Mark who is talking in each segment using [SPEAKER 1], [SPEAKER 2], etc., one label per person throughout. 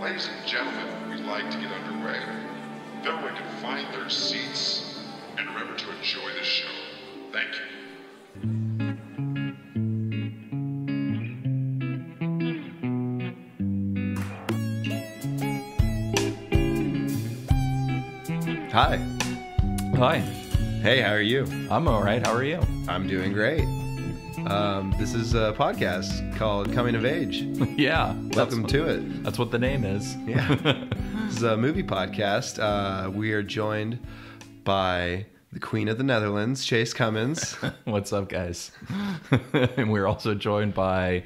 [SPEAKER 1] Ladies and gentlemen, we'd like to get underway. If everyone can find their seats and remember to enjoy the show. Thank you.
[SPEAKER 2] Hi.
[SPEAKER 3] Hi.
[SPEAKER 2] Hey, how are you?
[SPEAKER 3] I'm all right. How are you?
[SPEAKER 2] I'm doing great. This is a podcast called Coming of Age.
[SPEAKER 3] Yeah.
[SPEAKER 2] Welcome to it.
[SPEAKER 3] That's what the name is.
[SPEAKER 2] Yeah. This is a movie podcast. We are joined by the Queen of the Netherlands, Chase Cummins.
[SPEAKER 3] What's up, guys? And we're also joined by,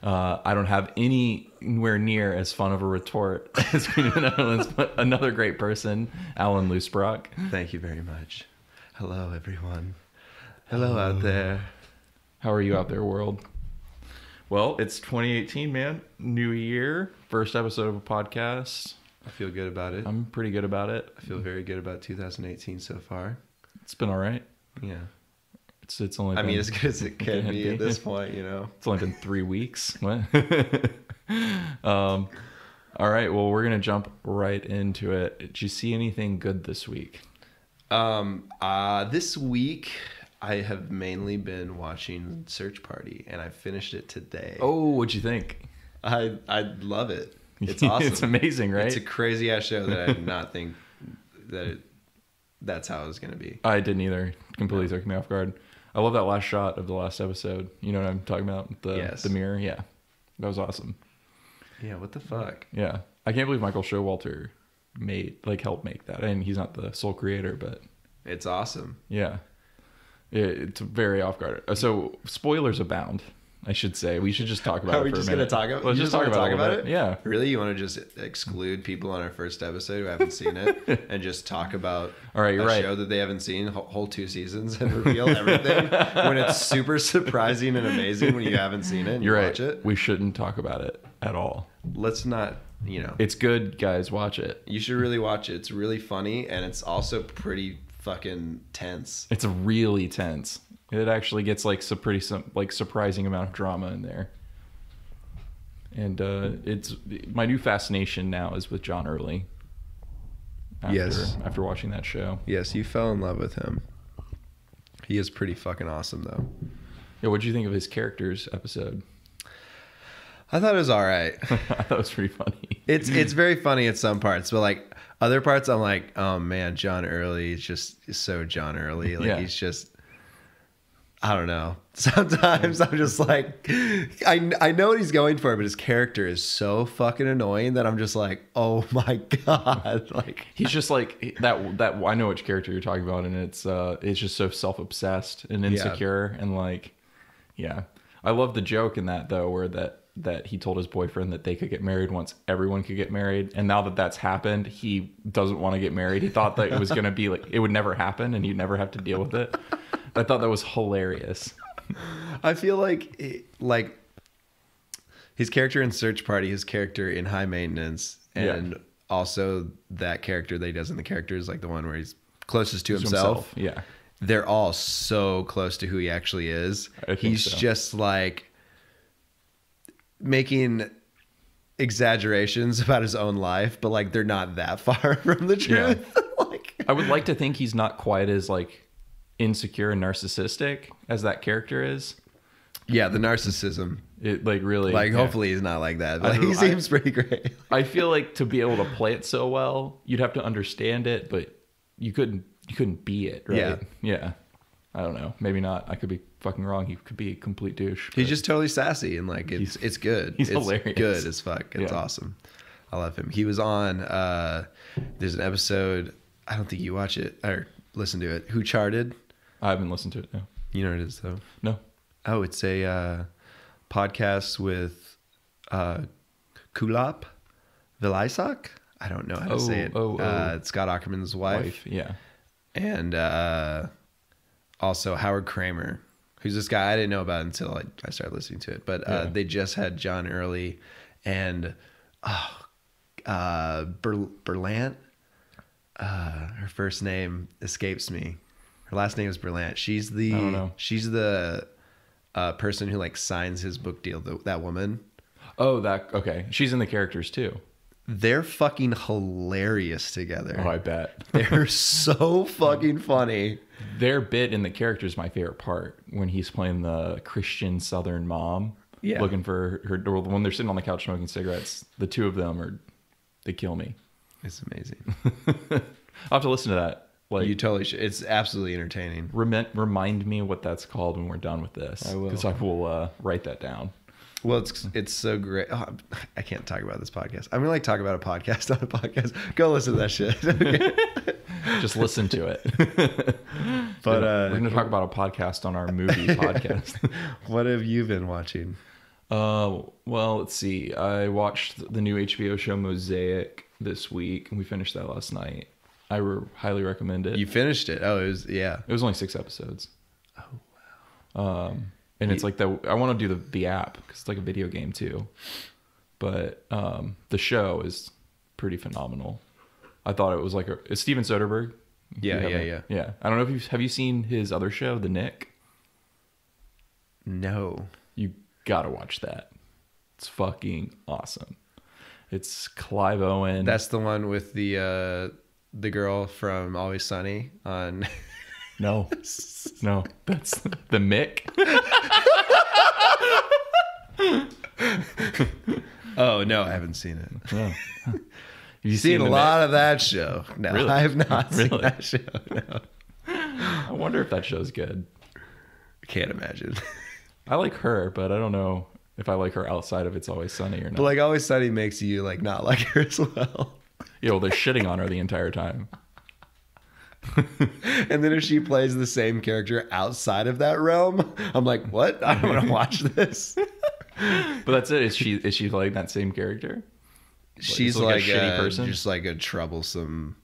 [SPEAKER 3] I don't have anywhere near as fun of a retort as Queen of the Netherlands, but another great person, Alan Loosbrock.
[SPEAKER 2] Thank you very much. Hello, everyone. Hello out there.
[SPEAKER 3] How are you out there, world? Well, it's 2018, man. New year. First episode of a podcast.
[SPEAKER 2] I feel good about it.
[SPEAKER 3] I'm pretty good about it.
[SPEAKER 2] I feel very good about 2018 so far.
[SPEAKER 3] It's been all right.
[SPEAKER 2] Yeah.
[SPEAKER 3] It's only been,
[SPEAKER 2] as good as it can be at this point, you know.
[SPEAKER 3] It's only been 3 weeks. What? All right. Well, we're gonna jump right into it. Did you see anything good this week?
[SPEAKER 2] This week I have mainly been watching Search Party, and I finished it today.
[SPEAKER 3] Oh, what'd you think?
[SPEAKER 2] I love it. It's awesome.
[SPEAKER 3] It's amazing, right?
[SPEAKER 2] It's a crazy ass show that I did not think that's how it was gonna be.
[SPEAKER 3] I didn't either. Completely took me off guard. I love that last shot of the last episode. You know what I'm talking about? The mirror. Yeah, that was awesome.
[SPEAKER 2] Yeah. What the fuck?
[SPEAKER 3] Yeah, I can't believe Michael Showalter helped make that. And he's not the sole creator, but
[SPEAKER 2] It's awesome.
[SPEAKER 3] yeah, it's very off guard. So spoilers abound, I should say. We should just talk about it for a minute.
[SPEAKER 2] Are we just gonna talk about?
[SPEAKER 3] Let's just talk about it. Yeah.
[SPEAKER 2] Really, you want to just exclude people on our first episode who haven't seen it and just talk about
[SPEAKER 3] All right, you're
[SPEAKER 2] a
[SPEAKER 3] right.
[SPEAKER 2] show that they haven't seen whole 2 seasons and reveal everything when it's super surprising and amazing when you haven't seen it and
[SPEAKER 3] You're
[SPEAKER 2] you
[SPEAKER 3] right.
[SPEAKER 2] watch it?
[SPEAKER 3] We shouldn't talk about it at all.
[SPEAKER 2] Let's not.
[SPEAKER 3] It's good, guys. Watch it.
[SPEAKER 2] You should really watch it. It's really funny and it's also pretty fucking tense.
[SPEAKER 3] It's really tense. It actually gets surprising amount of drama in there. And it's my new fascination now is with John Early. After watching that show.
[SPEAKER 2] Yes, you fell in love with him. He is pretty fucking awesome though.
[SPEAKER 3] Yeah, what'd you think of his characters episode?
[SPEAKER 2] I thought it was all right.
[SPEAKER 3] I thought it was pretty funny.
[SPEAKER 2] It's very funny at some parts, but like other parts, I'm like, oh man, John Early is just so John Early. Like he's just, I don't know. Sometimes I'm just like, I know what he's going for, but his character is so fucking annoying that I'm just like, oh my god, like
[SPEAKER 3] he's just like that. I know which character you're talking about, and it's just so self-obsessed and insecure, and like, yeah. I love the joke in that though, where that he told his boyfriend that they could get married once everyone could get married, and now that that's happened, he doesn't want to get married. He thought that it was gonna be like it would never happen, and he'd never have to deal with it. I thought that was hilarious.
[SPEAKER 2] I feel like his character in Search Party, his character in High Maintenance, and also that character that he does in the character is like the one where he's closest to himself.
[SPEAKER 3] Yeah.
[SPEAKER 2] They're all so close to who he actually is. He's just like making exaggerations about his own life, but like they're not that far from the truth.
[SPEAKER 3] Yeah. I would like to think he's not quite as like insecure and narcissistic as that character is.
[SPEAKER 2] Yeah, the narcissism.
[SPEAKER 3] It like really
[SPEAKER 2] hopefully he's not like that. But he seems pretty great.
[SPEAKER 3] I feel like to be able to play it so well, you'd have to understand it, but you couldn't be it, right? Yeah. I don't know. Maybe not. I could be fucking wrong. He could be a complete douche.
[SPEAKER 2] He's just totally sassy and like it's good.
[SPEAKER 3] He's
[SPEAKER 2] it's
[SPEAKER 3] hilarious.
[SPEAKER 2] Good as fuck. It's awesome. I love him. He was on there's an episode, I don't think you watch it or listen to it. Who Charted?
[SPEAKER 3] I haven't listened to it, no.
[SPEAKER 2] You know what it is though?
[SPEAKER 3] No.
[SPEAKER 2] Oh, it's a podcast with Kulap Vilaysack. I don't know how to say it. It's Scott Ackerman's wife.
[SPEAKER 3] Yeah.
[SPEAKER 2] And also Howard Kramer, who's this guy I didn't know about until I started listening to it. But they just had John Early and Berlant. Her first name escapes me. Her last name is Berlant. She's the person who like signs his book deal. That woman.
[SPEAKER 3] Oh, okay. She's in the characters too.
[SPEAKER 2] They're fucking hilarious together.
[SPEAKER 3] Oh, I bet.
[SPEAKER 2] They're so fucking funny.
[SPEAKER 3] Their bit in the character is my favorite part when he's playing the Christian Southern mom.
[SPEAKER 2] Yeah.
[SPEAKER 3] Looking for her. When they're sitting on the couch smoking cigarettes, the two of them they kill me.
[SPEAKER 2] It's amazing.
[SPEAKER 3] I'll have to listen to that. Like,
[SPEAKER 2] you totally should. It's absolutely entertaining.
[SPEAKER 3] Remind me what that's called when we're done with this.
[SPEAKER 2] I will.
[SPEAKER 3] Because I will write that down.
[SPEAKER 2] Well, it's so great. Oh, I can't talk about this podcast. I'm gonna talk about a podcast on a podcast. Go listen to that shit. Okay.
[SPEAKER 3] Just listen to it.
[SPEAKER 2] But
[SPEAKER 3] we're gonna talk about a podcast on our movie podcast.
[SPEAKER 2] What have you been watching?
[SPEAKER 3] Well, let's see. I watched the new HBO show Mosaic this week, and we finished that last night. I highly recommend it.
[SPEAKER 2] You finished it? Oh, it was
[SPEAKER 3] only 6 episodes.
[SPEAKER 2] Oh wow.
[SPEAKER 3] And it's like I want to do the app because it's like a video game too, but the show is pretty phenomenal. I thought it was like it's Steven Soderbergh.
[SPEAKER 2] Yeah.
[SPEAKER 3] I don't know if have you seen his other show, The Nick?
[SPEAKER 2] No.
[SPEAKER 3] You gotta watch that. It's fucking awesome. It's Clive Owen.
[SPEAKER 2] That's the one with the girl from Always Sunny on.
[SPEAKER 3] No, that's the Mick.
[SPEAKER 2] Oh no, I haven't seen it.
[SPEAKER 3] No.
[SPEAKER 2] Have you seen a lot of that show? No,
[SPEAKER 3] really?
[SPEAKER 2] I have not seen that show. No.
[SPEAKER 3] I wonder if that show's good.
[SPEAKER 2] I can't imagine.
[SPEAKER 3] I like her, but I don't know if I like her outside of It's Always Sunny or not.
[SPEAKER 2] But like Always Sunny makes you like not like her as well.
[SPEAKER 3] Yeah, well, they're shitting on her the entire time.
[SPEAKER 2] And then if she plays the same character outside of that realm, I'm like, what? I don't want to watch this.
[SPEAKER 3] But that's it. Is she like that same character?
[SPEAKER 2] She's like a shitty person, just like a troublesome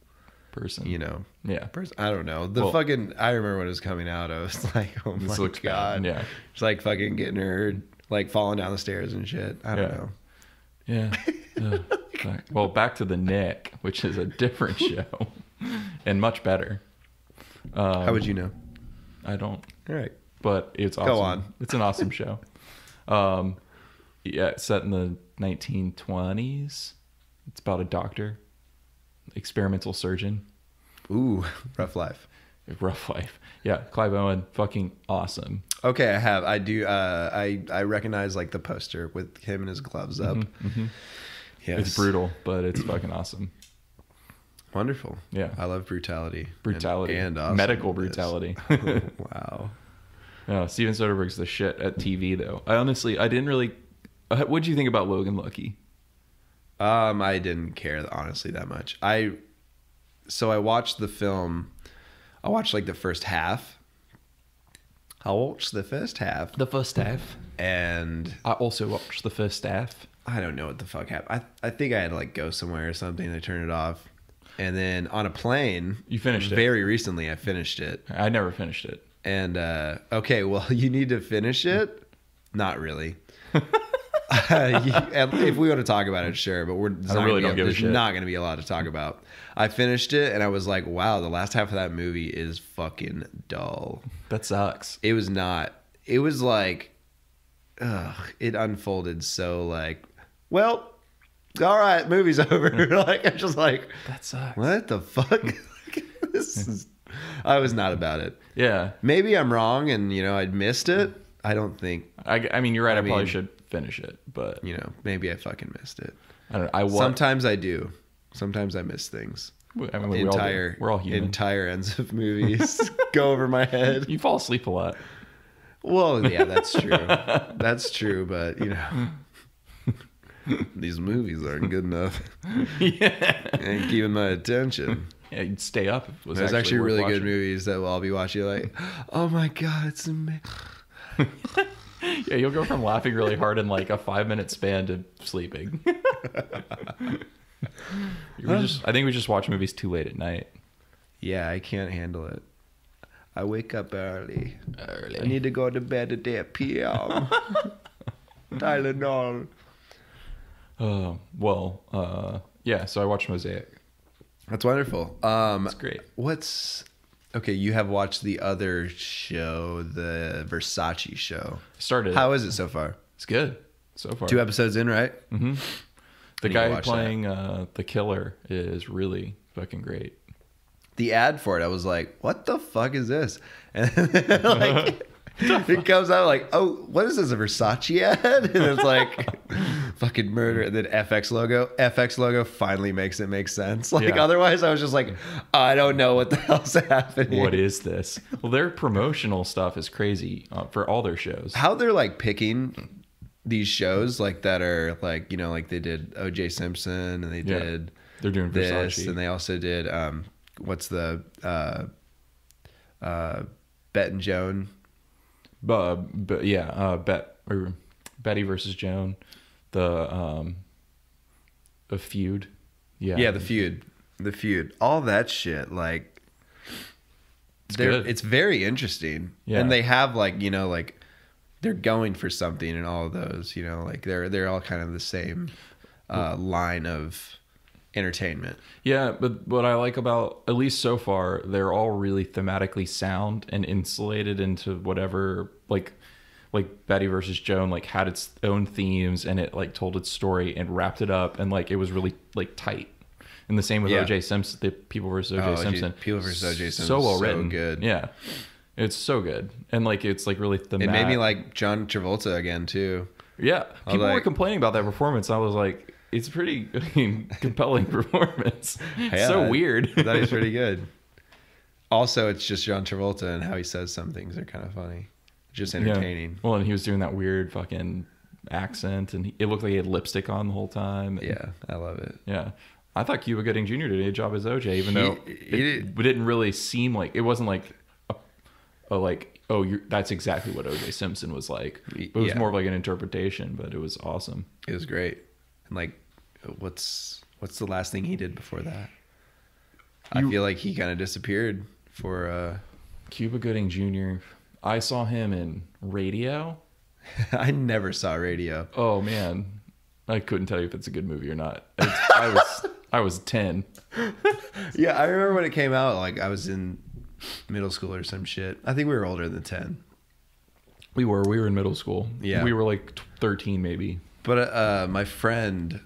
[SPEAKER 3] person.
[SPEAKER 2] You know?
[SPEAKER 3] Yeah.
[SPEAKER 2] Person. I don't know. I remember when it was coming out. I was like, oh my god.
[SPEAKER 3] Bad. Yeah.
[SPEAKER 2] It's like fucking getting her like falling down the stairs and shit. I don't know.
[SPEAKER 3] Yeah. Well, back to The Nick, which is a different show and much better.
[SPEAKER 2] How would you know?
[SPEAKER 3] I don't.
[SPEAKER 2] All right.
[SPEAKER 3] But it's awesome.
[SPEAKER 2] Go on.
[SPEAKER 3] It's an awesome show. Yeah, it's set in the 1920s. It's about a doctor, experimental surgeon.
[SPEAKER 2] Ooh, rough life.
[SPEAKER 3] Rough life. Yeah, Clive Owen, fucking awesome.
[SPEAKER 2] Okay, I do. I recognize like the poster with him and his gloves up.
[SPEAKER 3] Mm-hmm.
[SPEAKER 2] Yes.
[SPEAKER 3] It's brutal, but it's fucking awesome.
[SPEAKER 2] Wonderful.
[SPEAKER 3] Yeah.
[SPEAKER 2] I love brutality.
[SPEAKER 3] Brutality.
[SPEAKER 2] And awesome.
[SPEAKER 3] Medical brutality.
[SPEAKER 2] Oh, wow.
[SPEAKER 3] No, Steven Soderbergh's the shit at TV, though. I didn't really... What'd you think about Logan Lucky?
[SPEAKER 2] I didn't care, honestly, that much. So I watched the film. I watched like the first half. I watched the first half.
[SPEAKER 3] The first half.
[SPEAKER 2] And
[SPEAKER 3] I also watched the first half.
[SPEAKER 2] I don't know what the fuck happened. I think I had to like go somewhere or something. I turned it off. And then on a plane.
[SPEAKER 3] You finished it.
[SPEAKER 2] Very recently, I finished it.
[SPEAKER 3] I never finished it.
[SPEAKER 2] And, okay, well, you need to finish it? Not really. If we want to talk about it, sure, but there's not going to be a lot to talk about. I finished it, and I was like, wow, the last half of that movie is fucking dull.
[SPEAKER 3] That sucks.
[SPEAKER 2] It was not. It was like, it unfolded so like, well, all right, movie's over. Like, I'm just like,
[SPEAKER 3] that sucks.
[SPEAKER 2] What the fuck? I was not about it.
[SPEAKER 3] Yeah.
[SPEAKER 2] Maybe I'm wrong and, I'd missed it. I don't think.
[SPEAKER 3] I mean, you're right. I probably should finish it, but.
[SPEAKER 2] Maybe I fucking missed it.
[SPEAKER 3] I don't know.
[SPEAKER 2] Sometimes I do. Sometimes I miss things.
[SPEAKER 3] I mean, we're all human.
[SPEAKER 2] Entire ends of movies go over my head.
[SPEAKER 3] You fall asleep a lot.
[SPEAKER 2] Well, yeah, that's true. That's true, but, these movies aren't good enough.
[SPEAKER 3] Yeah.
[SPEAKER 2] Ain't keeping my attention.
[SPEAKER 3] Yeah, you'd stay up. If it was
[SPEAKER 2] There's actually really
[SPEAKER 3] watching.
[SPEAKER 2] Good movies that I'll be watching like, oh my God, it's amazing.
[SPEAKER 3] Yeah, you'll go from laughing really hard in like a 5-minute span to sleeping. I think we just watch movies too late at night.
[SPEAKER 2] Yeah, I can't handle it. I wake up early. I need to go to bed at 8 p.m. Tylenol.
[SPEAKER 3] Yeah, so I watched Mosaic.
[SPEAKER 2] That's wonderful.
[SPEAKER 3] That's great.
[SPEAKER 2] Okay, you have watched the other show, the Versace show.
[SPEAKER 3] Started.
[SPEAKER 2] How is it so far?
[SPEAKER 3] It's good so far.
[SPEAKER 2] 2 episodes in, right?
[SPEAKER 3] Mm-hmm. The guy playing the killer is really fucking great.
[SPEAKER 2] The ad for it, I was like, what the fuck is this? And then, like, it comes out like, oh, what is this, a Versace ad? And it's like fucking murder. And then FX logo finally makes it make sense. Like, otherwise I was just like, I don't know what the hell's happening.
[SPEAKER 3] What is this? Well, their promotional stuff is crazy for all their shows.
[SPEAKER 2] How they're like picking these shows like that are like, you know, like they did OJ Simpson, and they did
[SPEAKER 3] they're doing
[SPEAKER 2] this,
[SPEAKER 3] Versace.
[SPEAKER 2] and they also did what's the Bet and Joan.
[SPEAKER 3] Betty versus Joan, the feud.
[SPEAKER 2] The feud, all that shit. Like, it's very interesting. Yeah. And they have like, you know, like they're going for something in all of those, you know, like they're all kind of the same line of entertainment. Yeah,
[SPEAKER 3] but what I like about, at least so far, they're all really thematically sound and insulated into whatever, like Betty versus Joan like had its own themes, and it like told its story and wrapped it up, and like it was really like tight. And the same with OJ Simpson, the People versus OJ Simpson.
[SPEAKER 2] People versus OJ Simpson,
[SPEAKER 3] so well written,
[SPEAKER 2] good.
[SPEAKER 3] Yeah, it's so good, and like it's like really thematic.
[SPEAKER 2] It made me like John Travolta again too.
[SPEAKER 3] Yeah, people were complaining about that performance. I was like, it's pretty compelling performance. Yeah, so weird.
[SPEAKER 2] That is pretty good. Also, it's just John Travolta, and how he says some things are kind of funny. Just entertaining.
[SPEAKER 3] Yeah. Well, and he was doing that weird fucking accent, and it looked like he had lipstick on the whole time.
[SPEAKER 2] Yeah, I love it.
[SPEAKER 3] Yeah. I thought Cuba Gooding Jr. did a job as OJ, even though it didn't really seem like, it wasn't like that's exactly what OJ Simpson was like. It was more of like an interpretation, but it was awesome.
[SPEAKER 2] It was great. And like, what's the last thing he did before that? I feel like he kind of disappeared for
[SPEAKER 3] Cuba Gooding Jr. I saw him in Radio.
[SPEAKER 2] I never saw Radio.
[SPEAKER 3] Oh man, I couldn't tell you if it's a good movie or not. I was 10.
[SPEAKER 2] Yeah, I remember when it came out. Like I was in middle school or some shit. I think we were older than 10.
[SPEAKER 3] We were in middle school. Yeah, we were like 13 maybe.
[SPEAKER 2] But my friend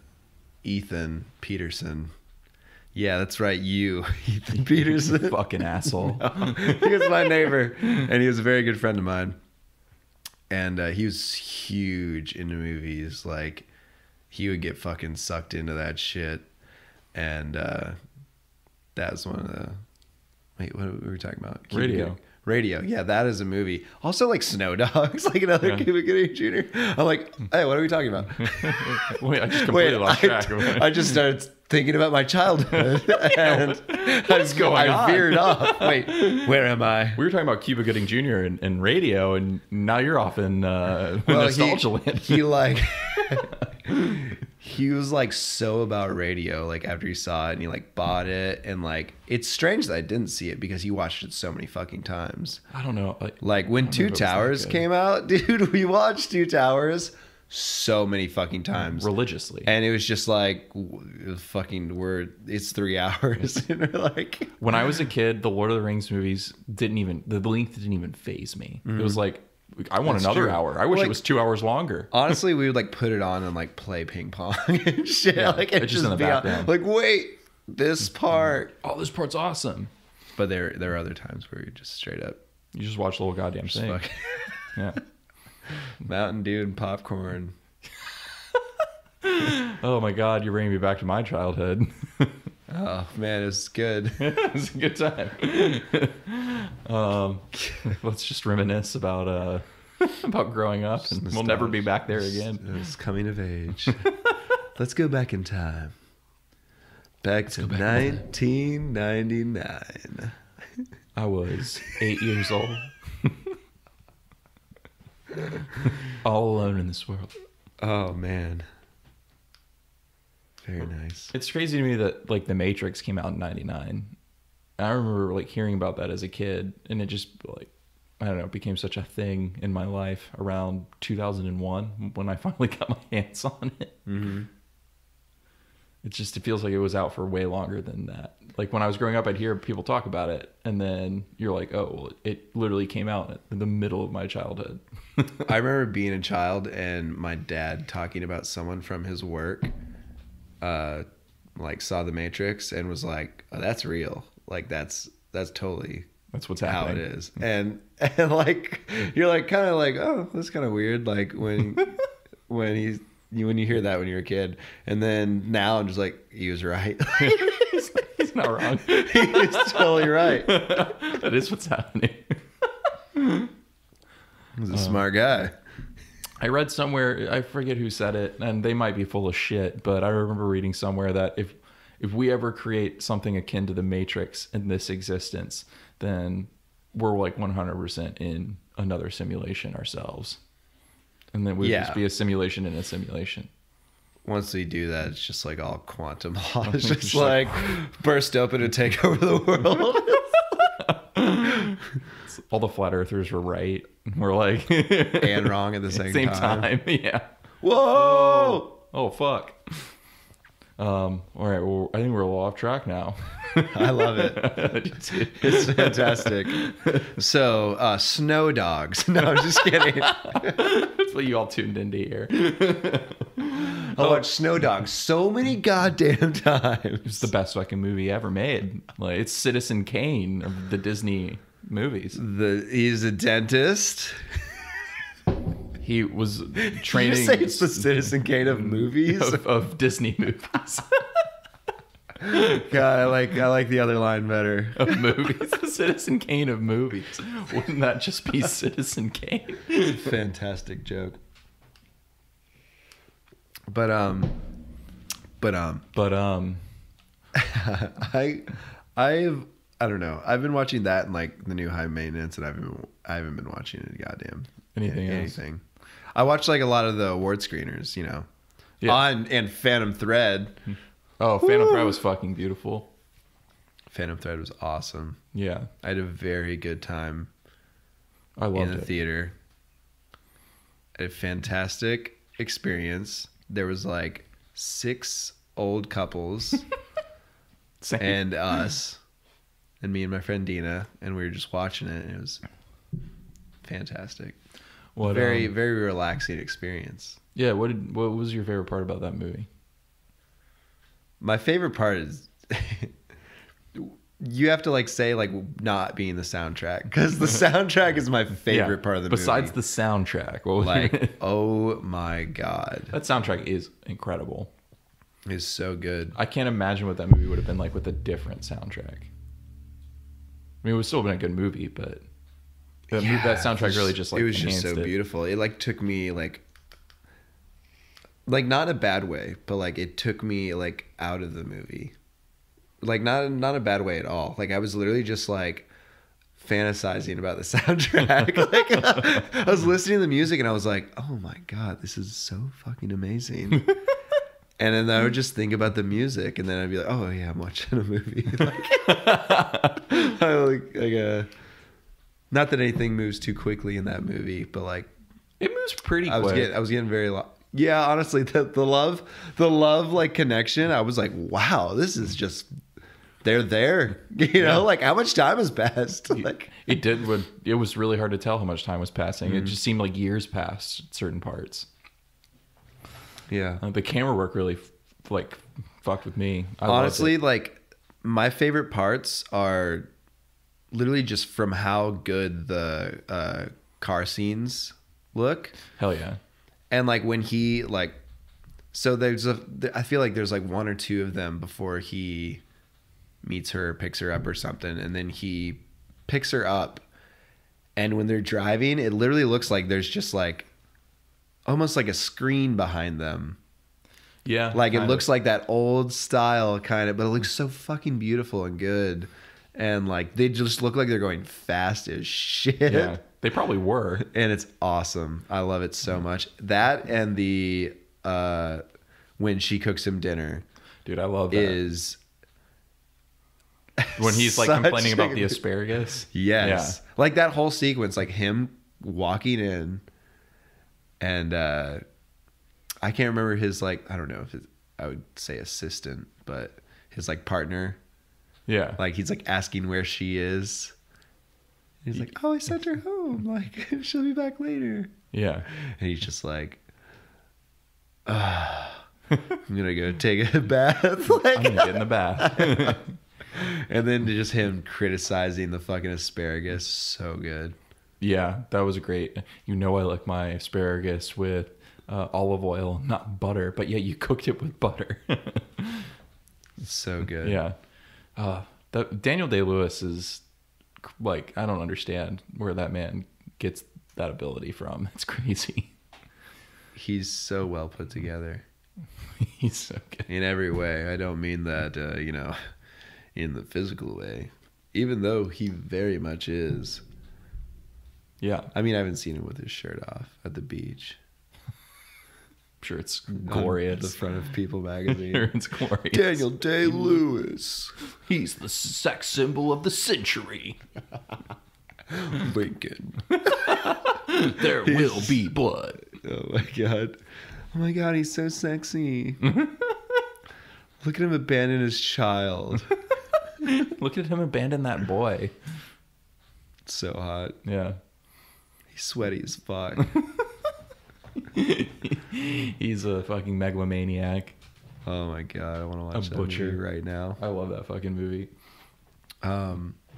[SPEAKER 2] Ethan Peterson. Yeah, that's right. Ethan Peterson.
[SPEAKER 3] Fucking asshole.
[SPEAKER 2] No, he was my neighbor, and he was a very good friend of mine. And he was huge into movies. Like, he would get fucking sucked into that shit. And that was one of the... Wait, what were we talking about? Radio. Yeah, that is a movie. Also, like Snow Dogs, like another Cuba Gooding Jr. I'm like, hey, what are we talking about?
[SPEAKER 3] Wait, I just completely lost track of it.
[SPEAKER 2] I just started thinking about my childhood, and I veered off. Wait, where am I?
[SPEAKER 3] We were talking about Cuba Gooding Jr. and Radio, and now you're off in nostalgia land.
[SPEAKER 2] He was like so about Radio, like after he saw it, and he like bought it, and like it's strange that I didn't see it because he watched it so many fucking times.
[SPEAKER 3] I don't know.
[SPEAKER 2] Like when Two Towers came out, dude, we watched Two Towers so many fucking times
[SPEAKER 3] religiously,
[SPEAKER 2] and it was just like it's 3 hours. And we're like,
[SPEAKER 3] when I was a kid, the Lord of the Rings movies the length didn't even faze me. It was like, I want another hour. I wish it was 2 hours longer.
[SPEAKER 2] Honestly, we would like put it on and like play ping pong and shit.
[SPEAKER 3] Yeah,
[SPEAKER 2] like it just in the background. Like, wait, this part.
[SPEAKER 3] Oh, this part's awesome.
[SPEAKER 2] But there are other times where you just straight up,
[SPEAKER 3] you just watch the whole goddamn thing. Yeah.
[SPEAKER 2] Mountain Dew and popcorn.
[SPEAKER 3] Oh my God, you're bringing me back to my childhood.
[SPEAKER 2] Oh man, it was good.
[SPEAKER 3] It was a good time. Let's just reminisce about growing up, and we'll never be back there again.
[SPEAKER 2] It's coming of age. Let's go back in time. Back to 1999.
[SPEAKER 3] I was 8 years old. All alone in this world.
[SPEAKER 2] Oh man. Very nice.
[SPEAKER 3] It's crazy to me that like The Matrix came out in 99. I remember like hearing about that as a kid, and it just like, I don't know, it became such a thing in my life around 2001 when I finally got my hands on it.
[SPEAKER 2] Mm-hmm.
[SPEAKER 3] It feels like it was out for way longer than that. Like when I was growing up, I'd hear people talk about it, and then you're like, oh, well, it literally came out in the middle of my childhood.
[SPEAKER 2] I remember being a child and my dad talking about someone from his work like saw The Matrix and was like, oh, that's real. Like that's totally
[SPEAKER 3] That's what's
[SPEAKER 2] how
[SPEAKER 3] happening.
[SPEAKER 2] it is. And like you're like kind of like, oh, that's kind of weird. Like when you hear that when you're a kid, and then now I'm just like, he was right.
[SPEAKER 3] He's not wrong.
[SPEAKER 2] He's totally right.
[SPEAKER 3] That is what's happening.
[SPEAKER 2] He's a smart guy.
[SPEAKER 3] I read somewhere, I forget who said it, and they might be full of shit, but I remember reading somewhere that if we ever create something akin to the Matrix in this existence, then we're like 100% in another simulation ourselves. And then we'd just be a simulation in a simulation.
[SPEAKER 2] Once we do that, it's just like all quantum law. It's just like burst open and take over the world.
[SPEAKER 3] All the flat earthers were right. We're like...
[SPEAKER 2] and wrong at the same time.
[SPEAKER 3] Yeah.
[SPEAKER 2] Whoa!
[SPEAKER 3] Oh, fuck. All right, well, I think we're a little off track now.
[SPEAKER 2] I love it. It's fantastic. So, snow dogs. No, I'm just kidding.
[SPEAKER 3] That's what you all tuned into here.
[SPEAKER 2] I watched Snow Dogs so many goddamn times.
[SPEAKER 3] It's the best fucking movie ever made. Like, it's Citizen Kane of the Disney movies.
[SPEAKER 2] He's a dentist.
[SPEAKER 3] He was training.
[SPEAKER 2] Did you say it's the Citizen Kane of movies?
[SPEAKER 3] Of Disney movies.
[SPEAKER 2] God, I like the other line better.
[SPEAKER 3] Of movies. The Citizen Kane of movies. Wouldn't that just be Citizen Kane?
[SPEAKER 2] Fantastic joke. But I don't know. I've been watching that and like the new High Maintenance, and I haven't been watching it. Goddamn anything. I watched like a lot of the award screeners, you know, and Phantom Thread.
[SPEAKER 3] Oh, Phantom Thread was fucking beautiful.
[SPEAKER 2] Phantom Thread was awesome.
[SPEAKER 3] Yeah,
[SPEAKER 2] I had a very good time.
[SPEAKER 3] I loved
[SPEAKER 2] in the theater. I had a fantastic experience. There was like 6 old couples and us and me and my friend Dina, and we were just watching it, and it was fantastic. Very relaxing experience.
[SPEAKER 3] Yeah, what was your favorite part about that movie?
[SPEAKER 2] My favorite part is you have to like say like not being the soundtrack, because the soundtrack is my favorite part of the movie.
[SPEAKER 3] Besides the soundtrack,
[SPEAKER 2] oh my god,
[SPEAKER 3] that soundtrack is incredible.
[SPEAKER 2] It's so good.
[SPEAKER 3] I can't imagine what that movie would have been like with a different soundtrack. I mean, it would still have been a good movie, but that soundtrack really just like
[SPEAKER 2] it was just so beautiful. It like took me like not in a bad way, but like it took me like out of the movie. Like not a bad way at all. Like I was literally just like fantasizing about the soundtrack. Like I was listening to the music and I was like, oh my god, this is so fucking amazing. And then I would just think about the music, and then I'd be like, oh yeah, I'm watching a movie. Not that anything moves too quickly in that movie, but like
[SPEAKER 3] it moves pretty quick.
[SPEAKER 2] I was getting very yeah, honestly, the love like connection, I was like, wow, this is just they're there. You know, like how much time has passed? Like
[SPEAKER 3] it was really hard to tell how much time was passing. Mm-hmm. It just seemed like years passed certain parts.
[SPEAKER 2] Yeah.
[SPEAKER 3] The camera work really like fucked with me.
[SPEAKER 2] Honestly, like my favorite parts are literally just from how good the car scenes look.
[SPEAKER 3] Hell yeah.
[SPEAKER 2] And like when he like, so I feel like there's like 1 or 2 of them before he meets her, picks her up or something. And then he picks her up, and when they're driving, it literally looks like there's just like almost like a screen behind them.
[SPEAKER 3] Yeah.
[SPEAKER 2] Like it looks like that old style kind of, but it looks so fucking beautiful and good. And like they just look like they're going fast as shit.
[SPEAKER 3] Yeah, they probably were.
[SPEAKER 2] And it's awesome. I love it so much. That and the when she cooks him dinner.
[SPEAKER 3] Dude, I love that.
[SPEAKER 2] Is
[SPEAKER 3] when he's like complaining about the asparagus.
[SPEAKER 2] Yes. Yeah. Like that whole sequence, like him walking in, and I can't remember his like, I don't know if I would say assistant, but his like partner.
[SPEAKER 3] Yeah.
[SPEAKER 2] Like he's like asking where she is. He's like, oh, I sent her home. Like she'll be back later.
[SPEAKER 3] Yeah.
[SPEAKER 2] And he's just like, I'm gonna go take a bath. Like,
[SPEAKER 3] I'm gonna get in the bath.
[SPEAKER 2] and then just him criticizing the fucking asparagus, so good.
[SPEAKER 3] Yeah, that was great. You know, I like my asparagus with olive oil, not butter, but yeah, you cooked it with butter.
[SPEAKER 2] It's so good.
[SPEAKER 3] Yeah. Daniel Day-Lewis is like, I don't understand where that man gets that ability from. It's crazy.
[SPEAKER 2] He's so well put together.
[SPEAKER 3] He's so good.
[SPEAKER 2] In every way. I don't mean that, in the physical way, even though he very much is.
[SPEAKER 3] Yeah.
[SPEAKER 2] I mean, I haven't seen him with his shirt off at the beach.
[SPEAKER 3] I'm sure it's glorious.
[SPEAKER 2] On the front of People magazine.
[SPEAKER 3] Sure it's glorious.
[SPEAKER 2] Daniel Day-Lewis.
[SPEAKER 3] He's the sex symbol of the century.
[SPEAKER 2] Lincoln.
[SPEAKER 3] There will be blood.
[SPEAKER 2] Oh my god. Oh my god, he's so sexy. Look at him abandon his child.
[SPEAKER 3] Look at him abandon that boy.
[SPEAKER 2] It's so hot.
[SPEAKER 3] Yeah.
[SPEAKER 2] He's sweaty as fuck.
[SPEAKER 3] He's a fucking megalomaniac.
[SPEAKER 2] Oh my god, I want to watch that
[SPEAKER 3] butcher
[SPEAKER 2] movie right now.
[SPEAKER 3] I love that fucking movie.
[SPEAKER 2] I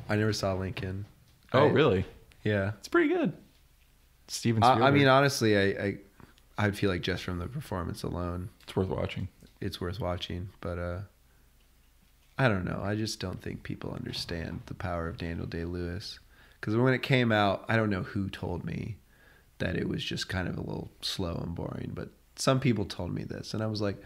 [SPEAKER 2] never saw Lincoln.
[SPEAKER 3] Oh, really?
[SPEAKER 2] Yeah.
[SPEAKER 3] It's pretty good. Steven Spielberg.
[SPEAKER 2] I mean, honestly, I'd feel like just from the performance alone,
[SPEAKER 3] it's worth watching.
[SPEAKER 2] it's worth watching. But I don't know. I just don't think people understand the power of Daniel Day-Lewis. Because when it came out, I don't know who told me that it was just kind of a little slow and boring. But some people told me this, and I was like,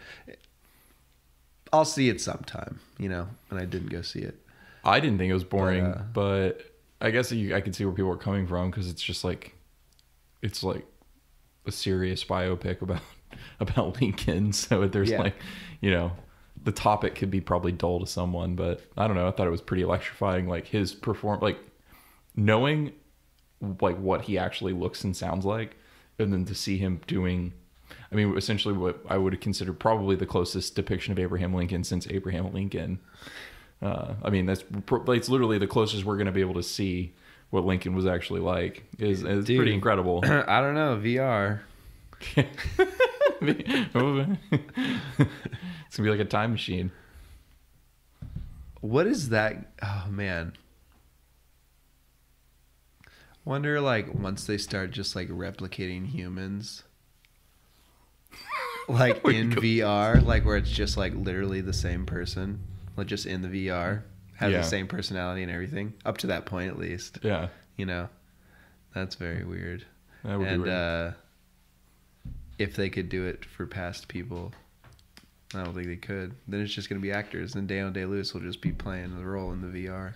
[SPEAKER 2] I'll see it sometime, and I didn't go see it.
[SPEAKER 3] I didn't think it was boring, but I guess I could see where people are coming from, because it's just like, it's like a serious biopic about Lincoln. So there's the topic could be probably dull to someone, but I don't know. I thought it was pretty electrifying. Like his knowing like what he actually looks and sounds like, and then to see him doing, I mean, essentially what I would consider probably the closest depiction of Abraham Lincoln since Abraham Lincoln. I mean, it's literally the closest we're going to be able to see what Lincoln was actually like. Is pretty incredible.
[SPEAKER 2] I don't know, VR.
[SPEAKER 3] It's gonna be like a time machine.
[SPEAKER 2] What is that? Oh man. Wonder, like, once they start just like replicating humans, like in VR, like where it's just like literally the same person, like just in the VR, has the same personality and everything up to that point at least.
[SPEAKER 3] Yeah,
[SPEAKER 2] that's very weird.
[SPEAKER 3] That would be weird.
[SPEAKER 2] If they could do it for past people, I don't think they could. Then it's just gonna be actors, and Daniel Day-Lewis will just be playing the role in the VR.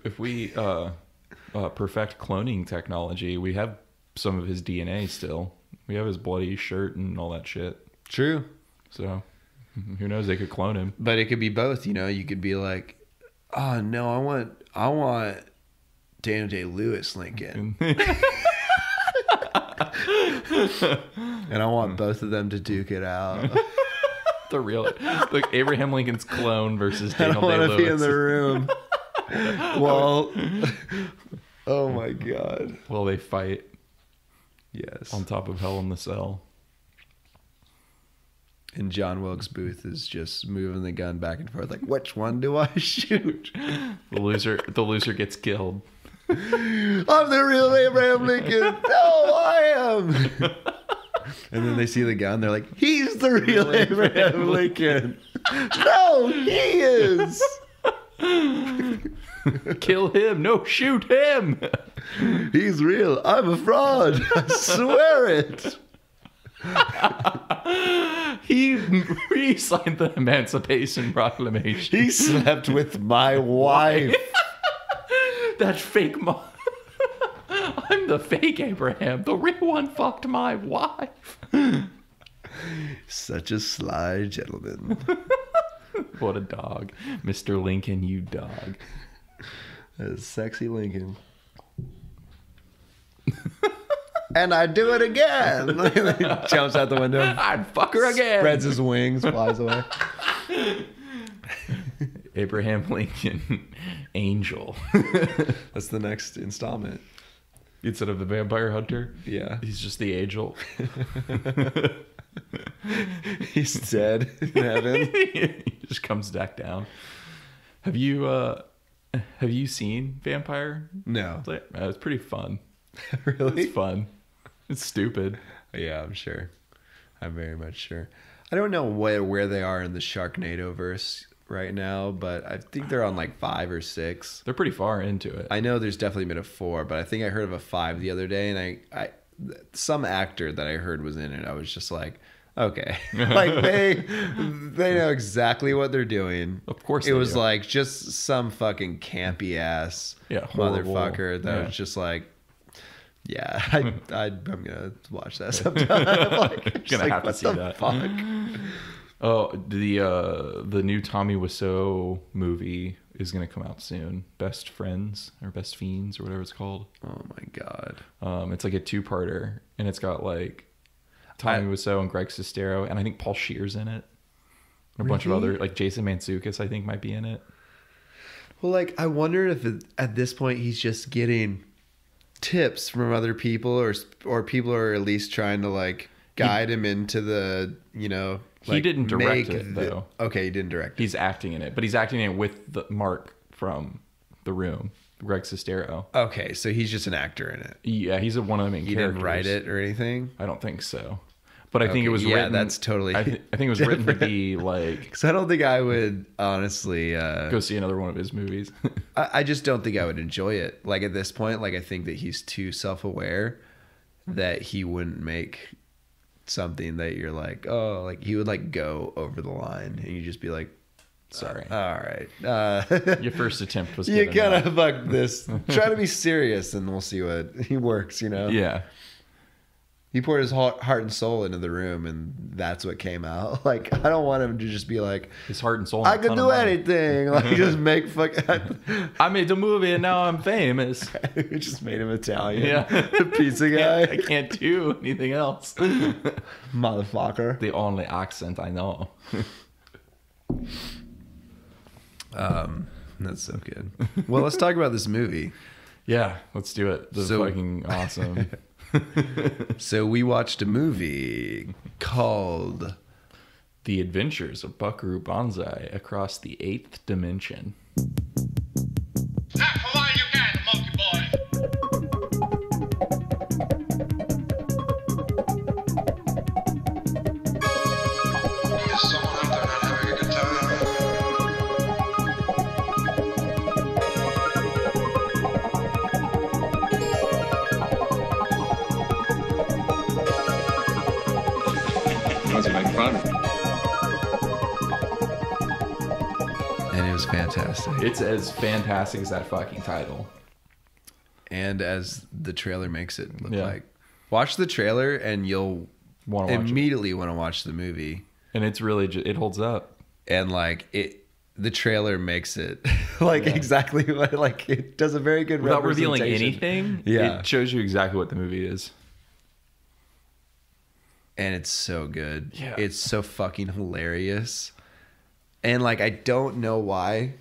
[SPEAKER 3] If we perfect cloning technology, we have some of his DNA still. We have his bloody shirt and all that shit.
[SPEAKER 2] True.
[SPEAKER 3] So who knows? They could clone him.
[SPEAKER 2] But it could be both. You could be like, oh no, I want Daniel Day-Lewis Lincoln. And I want both of them to duke it out.
[SPEAKER 3] The real, like Abraham Lincoln's clone versus Daniel Day-Lewis.
[SPEAKER 2] I want to be in the room. Well, oh my god.
[SPEAKER 3] Well, they fight.
[SPEAKER 2] Yes.
[SPEAKER 3] On top of Hell in the Cell.
[SPEAKER 2] And John Wilkes Booth is just moving the gun back and forth, like, which one do I shoot?
[SPEAKER 3] The loser gets killed.
[SPEAKER 2] I'm the real Abraham Lincoln. No, I am. And then they see the gun. They're like, he's the real Abraham Lincoln. No, he is.
[SPEAKER 3] Kill him. No, shoot him.
[SPEAKER 2] He's real. I'm a fraud. I swear it.
[SPEAKER 3] He signed the Emancipation Proclamation.
[SPEAKER 2] He slept with my wife.
[SPEAKER 3] That fake I'm the fake Abraham. The real one fucked my wife.
[SPEAKER 2] Such a sly gentleman.
[SPEAKER 3] What a dog. Mr. Lincoln, you dog.
[SPEAKER 2] A sexy Lincoln. And I do it again. Jumps out the window.
[SPEAKER 3] I'd fuck her again.
[SPEAKER 2] Spreads his wings, flies away.
[SPEAKER 3] Abraham Lincoln, Angel.
[SPEAKER 2] That's the next installment.
[SPEAKER 3] Instead of the vampire hunter?
[SPEAKER 2] Yeah.
[SPEAKER 3] He's just the angel.
[SPEAKER 2] He's dead in heaven.
[SPEAKER 3] He just comes back down. Have you seen Vampire?
[SPEAKER 2] No.
[SPEAKER 3] It's pretty fun.
[SPEAKER 2] Really?
[SPEAKER 3] It's fun. It's stupid.
[SPEAKER 2] Yeah, I'm sure. I'm very much sure. I don't know where they are in the Sharknado verse right now, but I think they're on like 5 or 6.
[SPEAKER 3] They're pretty far into it.
[SPEAKER 2] I know there's definitely been a 4, but I think I heard of a 5 the other day, and I some actor that I heard was in it. I was just like, okay, like they know exactly what they're doing.
[SPEAKER 3] Of course,
[SPEAKER 2] it was like just some fucking campy ass motherfucker that was just like. Yeah, I'm gonna watch that sometime. Like,
[SPEAKER 3] gonna have to see that.
[SPEAKER 2] Fuck?
[SPEAKER 3] Oh, the new Tommy Wiseau movie is gonna come out soon. Best Friends or Best Fiends or whatever it's called.
[SPEAKER 2] Oh my god.
[SPEAKER 3] It's like a 2-parter, and it's got like Tommy Wiseau and Greg Sestero, and I think Paul Scheer's in it. And a bunch of other, like Jason Mantzoukas, I think might be in it.
[SPEAKER 2] Well, like I wonder if at this point he's just getting tips from other people, or people are at least trying to like guide him into the, like,
[SPEAKER 3] he didn't direct it though.
[SPEAKER 2] Okay, he didn't direct it.
[SPEAKER 3] He's acting in it, but he's acting in it with the Mark from The Room, Greg Sestero.
[SPEAKER 2] Okay, so he's just an actor in it.
[SPEAKER 3] Yeah, he's one of the main characters.
[SPEAKER 2] He didn't write it or anything?
[SPEAKER 3] I don't think so. But I think it was written.
[SPEAKER 2] Yeah, that's totally.
[SPEAKER 3] I think it was written to be like.
[SPEAKER 2] Because I don't think I would honestly
[SPEAKER 3] go see another one of his movies.
[SPEAKER 2] I just don't think I would enjoy it. Like at this point, like I think that he's too self-aware that he wouldn't make something that you're like, oh, like he would like go over the line, and you just be like,
[SPEAKER 3] sorry,
[SPEAKER 2] all right.
[SPEAKER 3] Your first attempt was.
[SPEAKER 2] You gotta fuck this. Try to be serious, and we'll see what he works.
[SPEAKER 3] Yeah.
[SPEAKER 2] He poured his heart and soul into the room, and that's what came out. Like, I don't want him to just be like,
[SPEAKER 3] his heart and soul.
[SPEAKER 2] I could do anything. Like, just make
[SPEAKER 3] I made a movie and now I'm famous.
[SPEAKER 2] We just made him Italian.
[SPEAKER 3] Yeah.
[SPEAKER 2] Pizza guy.
[SPEAKER 3] I can't do anything else.
[SPEAKER 2] Motherfucker.
[SPEAKER 3] The only accent I know.
[SPEAKER 2] That's so good. Well, let's talk about this movie.
[SPEAKER 3] Yeah, let's do it. This is fucking awesome.
[SPEAKER 2] So we watched a movie called
[SPEAKER 3] The Adventures of Buckaroo Banzai Across the 8th Dimension.
[SPEAKER 1] Snap for while you can, monkey boy. Is someone out there not having a good time?
[SPEAKER 4] Sounds like fun.
[SPEAKER 2] And it was fantastic.
[SPEAKER 3] It's as fantastic as that fucking title.
[SPEAKER 2] And as the trailer makes it look like. Watch the trailer and you'll immediately want to watch the movie.
[SPEAKER 3] And it's really, it holds up.
[SPEAKER 2] And like the trailer makes it like exactly what, like it does a very good
[SPEAKER 3] without
[SPEAKER 2] representation.
[SPEAKER 3] revealing anything.
[SPEAKER 2] Yeah.
[SPEAKER 3] It shows you exactly what the movie is.
[SPEAKER 2] And it's so good.
[SPEAKER 3] Yeah.
[SPEAKER 2] It's so fucking hilarious. And like I don't know why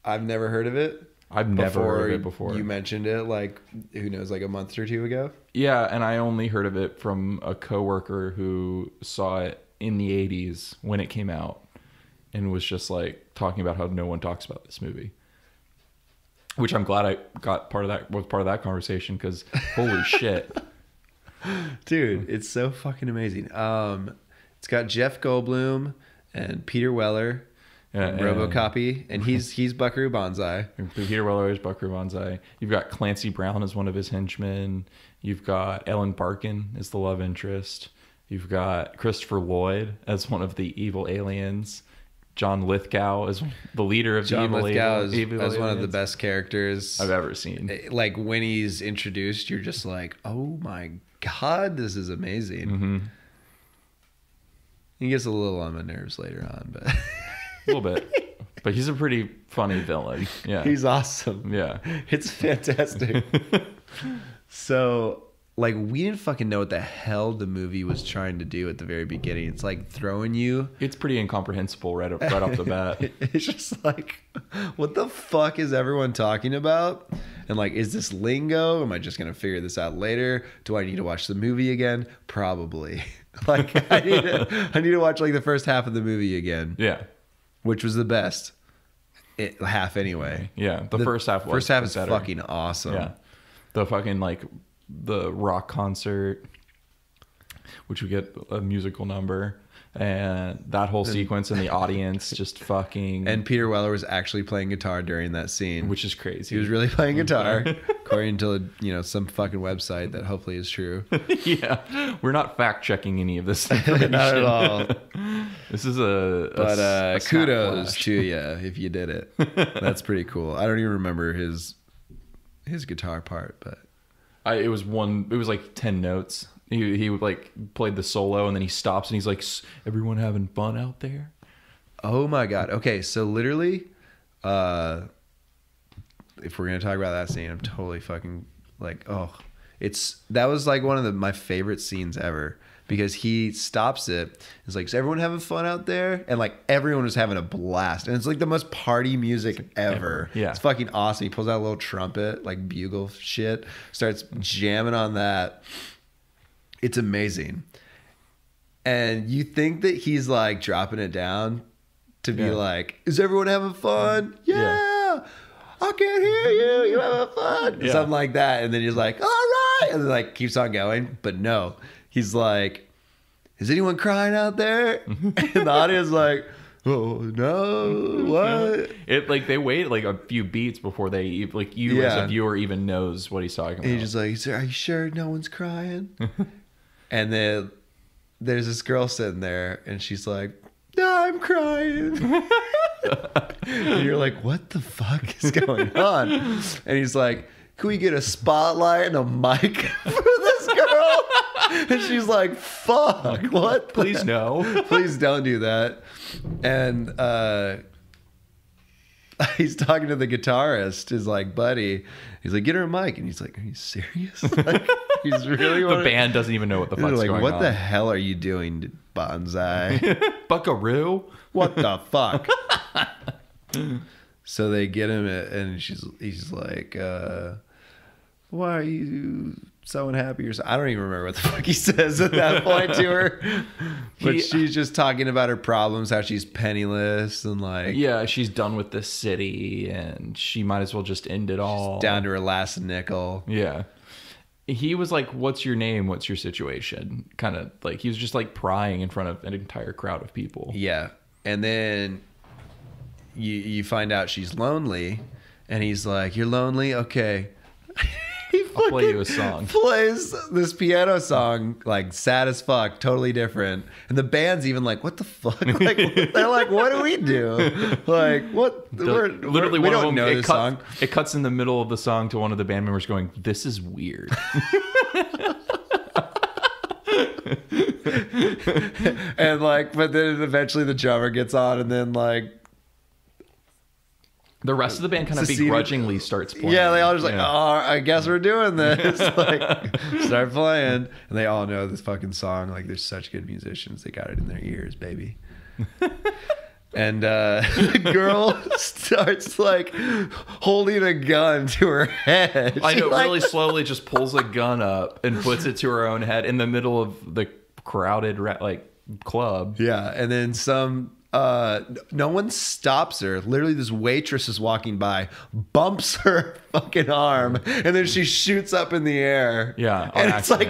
[SPEAKER 2] I've never heard of it.
[SPEAKER 3] I've never heard of it before.
[SPEAKER 2] You mentioned it like who knows, like a month or two ago.
[SPEAKER 3] Yeah, and I only heard of it from a coworker who saw it in the 80s when it came out and was just like talking about how no one talks about this movie. Which I'm glad I got part of that conversation, because holy shit.
[SPEAKER 2] Dude, it's so fucking amazing. It's got Jeff Goldblum and Peter Weller, RoboCopy, and he's Buckaroo Banzai.
[SPEAKER 3] Peter Weller is Buckaroo Banzai. You've got Clancy Brown as one of his henchmen. You've got Elle Barkin as the love interest. You've got Christopher Lloyd as one of the evil aliens. John Lithgow as the leader of
[SPEAKER 2] John
[SPEAKER 3] the
[SPEAKER 2] Lithgow is
[SPEAKER 3] aliens.
[SPEAKER 2] one of the best characters
[SPEAKER 3] I've ever seen.
[SPEAKER 2] Like when he's introduced, you're just like, oh my God, this is amazing.
[SPEAKER 3] Mm-hmm.
[SPEAKER 2] He gets a little on my nerves later on, but
[SPEAKER 3] a little bit. But he's a pretty funny villain. Yeah,
[SPEAKER 2] he's awesome.
[SPEAKER 3] Yeah,
[SPEAKER 2] it's fantastic. So like we didn't fucking know what the hell the movie was trying to do at the very beginning. It's like throwing you.
[SPEAKER 3] It's pretty incomprehensible right off the bat.
[SPEAKER 2] It's just like, what the fuck is everyone talking about? And like, is this lingo? Am I just gonna figure this out later? Do I need to watch the movie again? Probably. Like I need to watch like the first half of the movie again.
[SPEAKER 3] Yeah,
[SPEAKER 2] which was the best half anyway.
[SPEAKER 3] Yeah, the first half was
[SPEAKER 2] first half is
[SPEAKER 3] better.
[SPEAKER 2] fucking awesome.
[SPEAKER 3] Yeah, the fucking like the rock concert, which we get a musical number, and that whole sequence in the audience just fucking.
[SPEAKER 2] And Peter Weller was actually playing guitar during that scene,
[SPEAKER 3] which is crazy.
[SPEAKER 2] He was really playing guitar, according to some fucking website that hopefully is true.
[SPEAKER 3] Yeah, we're not fact checking any of this information.
[SPEAKER 2] Not at all.
[SPEAKER 3] This is a
[SPEAKER 2] kudos to you if you did it. That's pretty cool. I don't even remember his guitar part, but
[SPEAKER 3] it was like 10 notes. He like played the solo and then he stops and he's like, everyone having fun out there?
[SPEAKER 2] Oh my God. Okay. So literally, if we're going to talk about that scene, I'm totally fucking like, that was like one of my favorite scenes ever, because he stops it. It's like, is everyone having fun out there? And like everyone was having a blast. And it's like the most party music ever.
[SPEAKER 3] Yeah.
[SPEAKER 2] It's fucking awesome. He pulls out a little trumpet, like bugle shit, starts jamming on that. It's amazing. And you think that he's like dropping it down to be like, is everyone having fun? Yeah. I can't hear you. You having fun? Yeah. Something like that. And then he's like, all right. And then like keeps on going. But no, he's like, is anyone crying out there? And the audience is like, oh no, what?
[SPEAKER 3] It like they wait like a few beats before they like you as a viewer even knows what he's talking about.
[SPEAKER 2] And he's just like, are you sure no one's crying? And then there's this girl sitting there and she's like, no, I'm crying. And you're like, what the fuck is going on? And he's like, can we get a spotlight and a mic for this girl? And she's like, fuck, what?
[SPEAKER 3] Please no.
[SPEAKER 2] Please don't do that. And he's talking to the guitarist, his like buddy. He's like, get her a mic. And he's like, are you serious? Like, he's really
[SPEAKER 3] the band doesn't even know what the fuck's
[SPEAKER 2] like,
[SPEAKER 3] going
[SPEAKER 2] what
[SPEAKER 3] on.
[SPEAKER 2] the hell are you doing, Banzai?
[SPEAKER 3] Buckaroo?
[SPEAKER 2] What the fuck? So they get him, and he's like, why are you so unhappy? Or so? I don't even remember what the fuck he says at that point to her. But she's just talking about her problems, how she's penniless, and like,
[SPEAKER 3] yeah, she's done with this city, and she might as well just end it all.
[SPEAKER 2] She's down to her last nickel.
[SPEAKER 3] Yeah. He was like, what's your name? What's your situation? Kind of like, he was just like prying in front of an entire crowd of people.
[SPEAKER 2] Yeah. And then you find out she's lonely, and he's like, you're lonely? Okay.
[SPEAKER 3] I'll play you a song.
[SPEAKER 2] Plays this piano song, like sad as fuck, totally different. And the band's even like, what the fuck? Like, they're like, what do we do? Like, what? We don't know this song.
[SPEAKER 3] It cuts in the middle of the song to one of the band members going, this is weird.
[SPEAKER 2] And like, but then eventually the drummer gets on, and then like,
[SPEAKER 3] the rest of the band kind of begrudgingly starts playing.
[SPEAKER 2] Yeah, they all just like, oh, I guess we're doing this. Like, start playing. And they all know this fucking song. Like, they're such good musicians. They got it in their ears, baby. And the girl starts like holding a gun to her head.
[SPEAKER 3] I know, really slowly just pulls a gun up and puts it to her own head in the middle of the crowded like club.
[SPEAKER 2] Yeah, and then no one stops her. Literally, this waitress is walking by, bumps her fucking arm, and then she shoots up in the air.
[SPEAKER 3] Yeah,
[SPEAKER 2] and it's like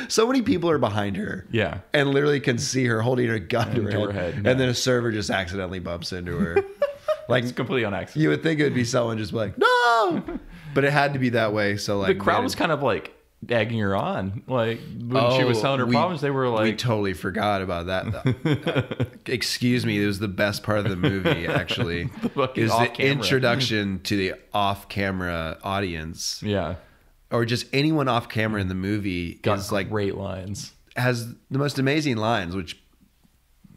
[SPEAKER 2] so many people are behind her.
[SPEAKER 3] Yeah,
[SPEAKER 2] and literally can see her holding her gun to her head.
[SPEAKER 3] Yeah.
[SPEAKER 2] And then a server just accidentally bumps into her. Like,
[SPEAKER 3] it's completely on accident.
[SPEAKER 2] You would think it would be someone just like, no, but it had to be that way. So like,
[SPEAKER 3] the crowd was kind of like egging her on, like when she was telling her problems. They were like,
[SPEAKER 2] we totally forgot about that. Excuse me, it was the best part of the movie. Actually, is the introduction to the off-camera audience.
[SPEAKER 3] Yeah,
[SPEAKER 2] or just anyone off camera in the movie
[SPEAKER 3] got like great lines.
[SPEAKER 2] Has the most amazing lines, which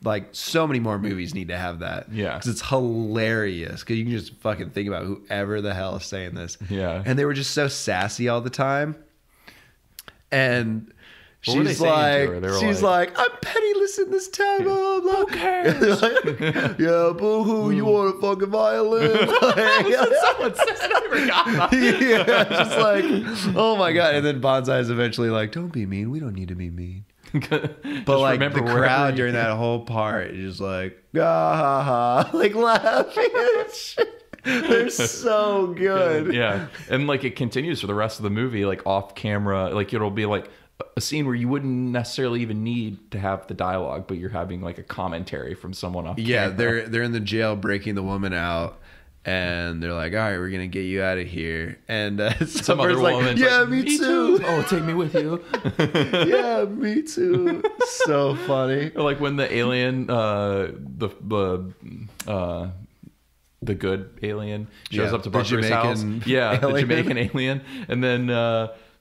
[SPEAKER 2] like so many more movies need to have that.
[SPEAKER 3] Yeah,
[SPEAKER 2] because it's hilarious. Because you can just fucking think about whoever the hell is saying this.
[SPEAKER 3] Yeah,
[SPEAKER 2] and they were just so sassy all the time. And
[SPEAKER 3] What were they
[SPEAKER 2] she's
[SPEAKER 3] saying to her? They were
[SPEAKER 2] like, I'm penniless in this town. Blah, blah.
[SPEAKER 3] Okay.
[SPEAKER 2] Like, yeah, boo-hoo, you want a fucking violin?
[SPEAKER 3] Someone said I forgot about it.
[SPEAKER 2] Yeah, just like, oh my God. And then Banzai is eventually like, don't be mean. We don't need to be mean. But like the crowd during that whole part is just like, ah, ha, ha, like laughing. They're so good.
[SPEAKER 3] Yeah. And like it continues for the rest of the movie, like off camera, like it'll be like a scene where you wouldn't necessarily even need to have the dialogue, but you're having like a commentary from someone off
[SPEAKER 2] Yeah,
[SPEAKER 3] camera.
[SPEAKER 2] they're in the jail breaking the woman out. And they're like, all right, we're going to get you out of here. And
[SPEAKER 3] some other
[SPEAKER 2] like,
[SPEAKER 3] woman's
[SPEAKER 2] yeah,
[SPEAKER 3] like,
[SPEAKER 2] me too.
[SPEAKER 3] Oh, take me with you.
[SPEAKER 2] Yeah, me too. So funny.
[SPEAKER 3] Or like when the alien, the good alien shows up to Buckaroo's house. Yeah, the Jamaican alien. And then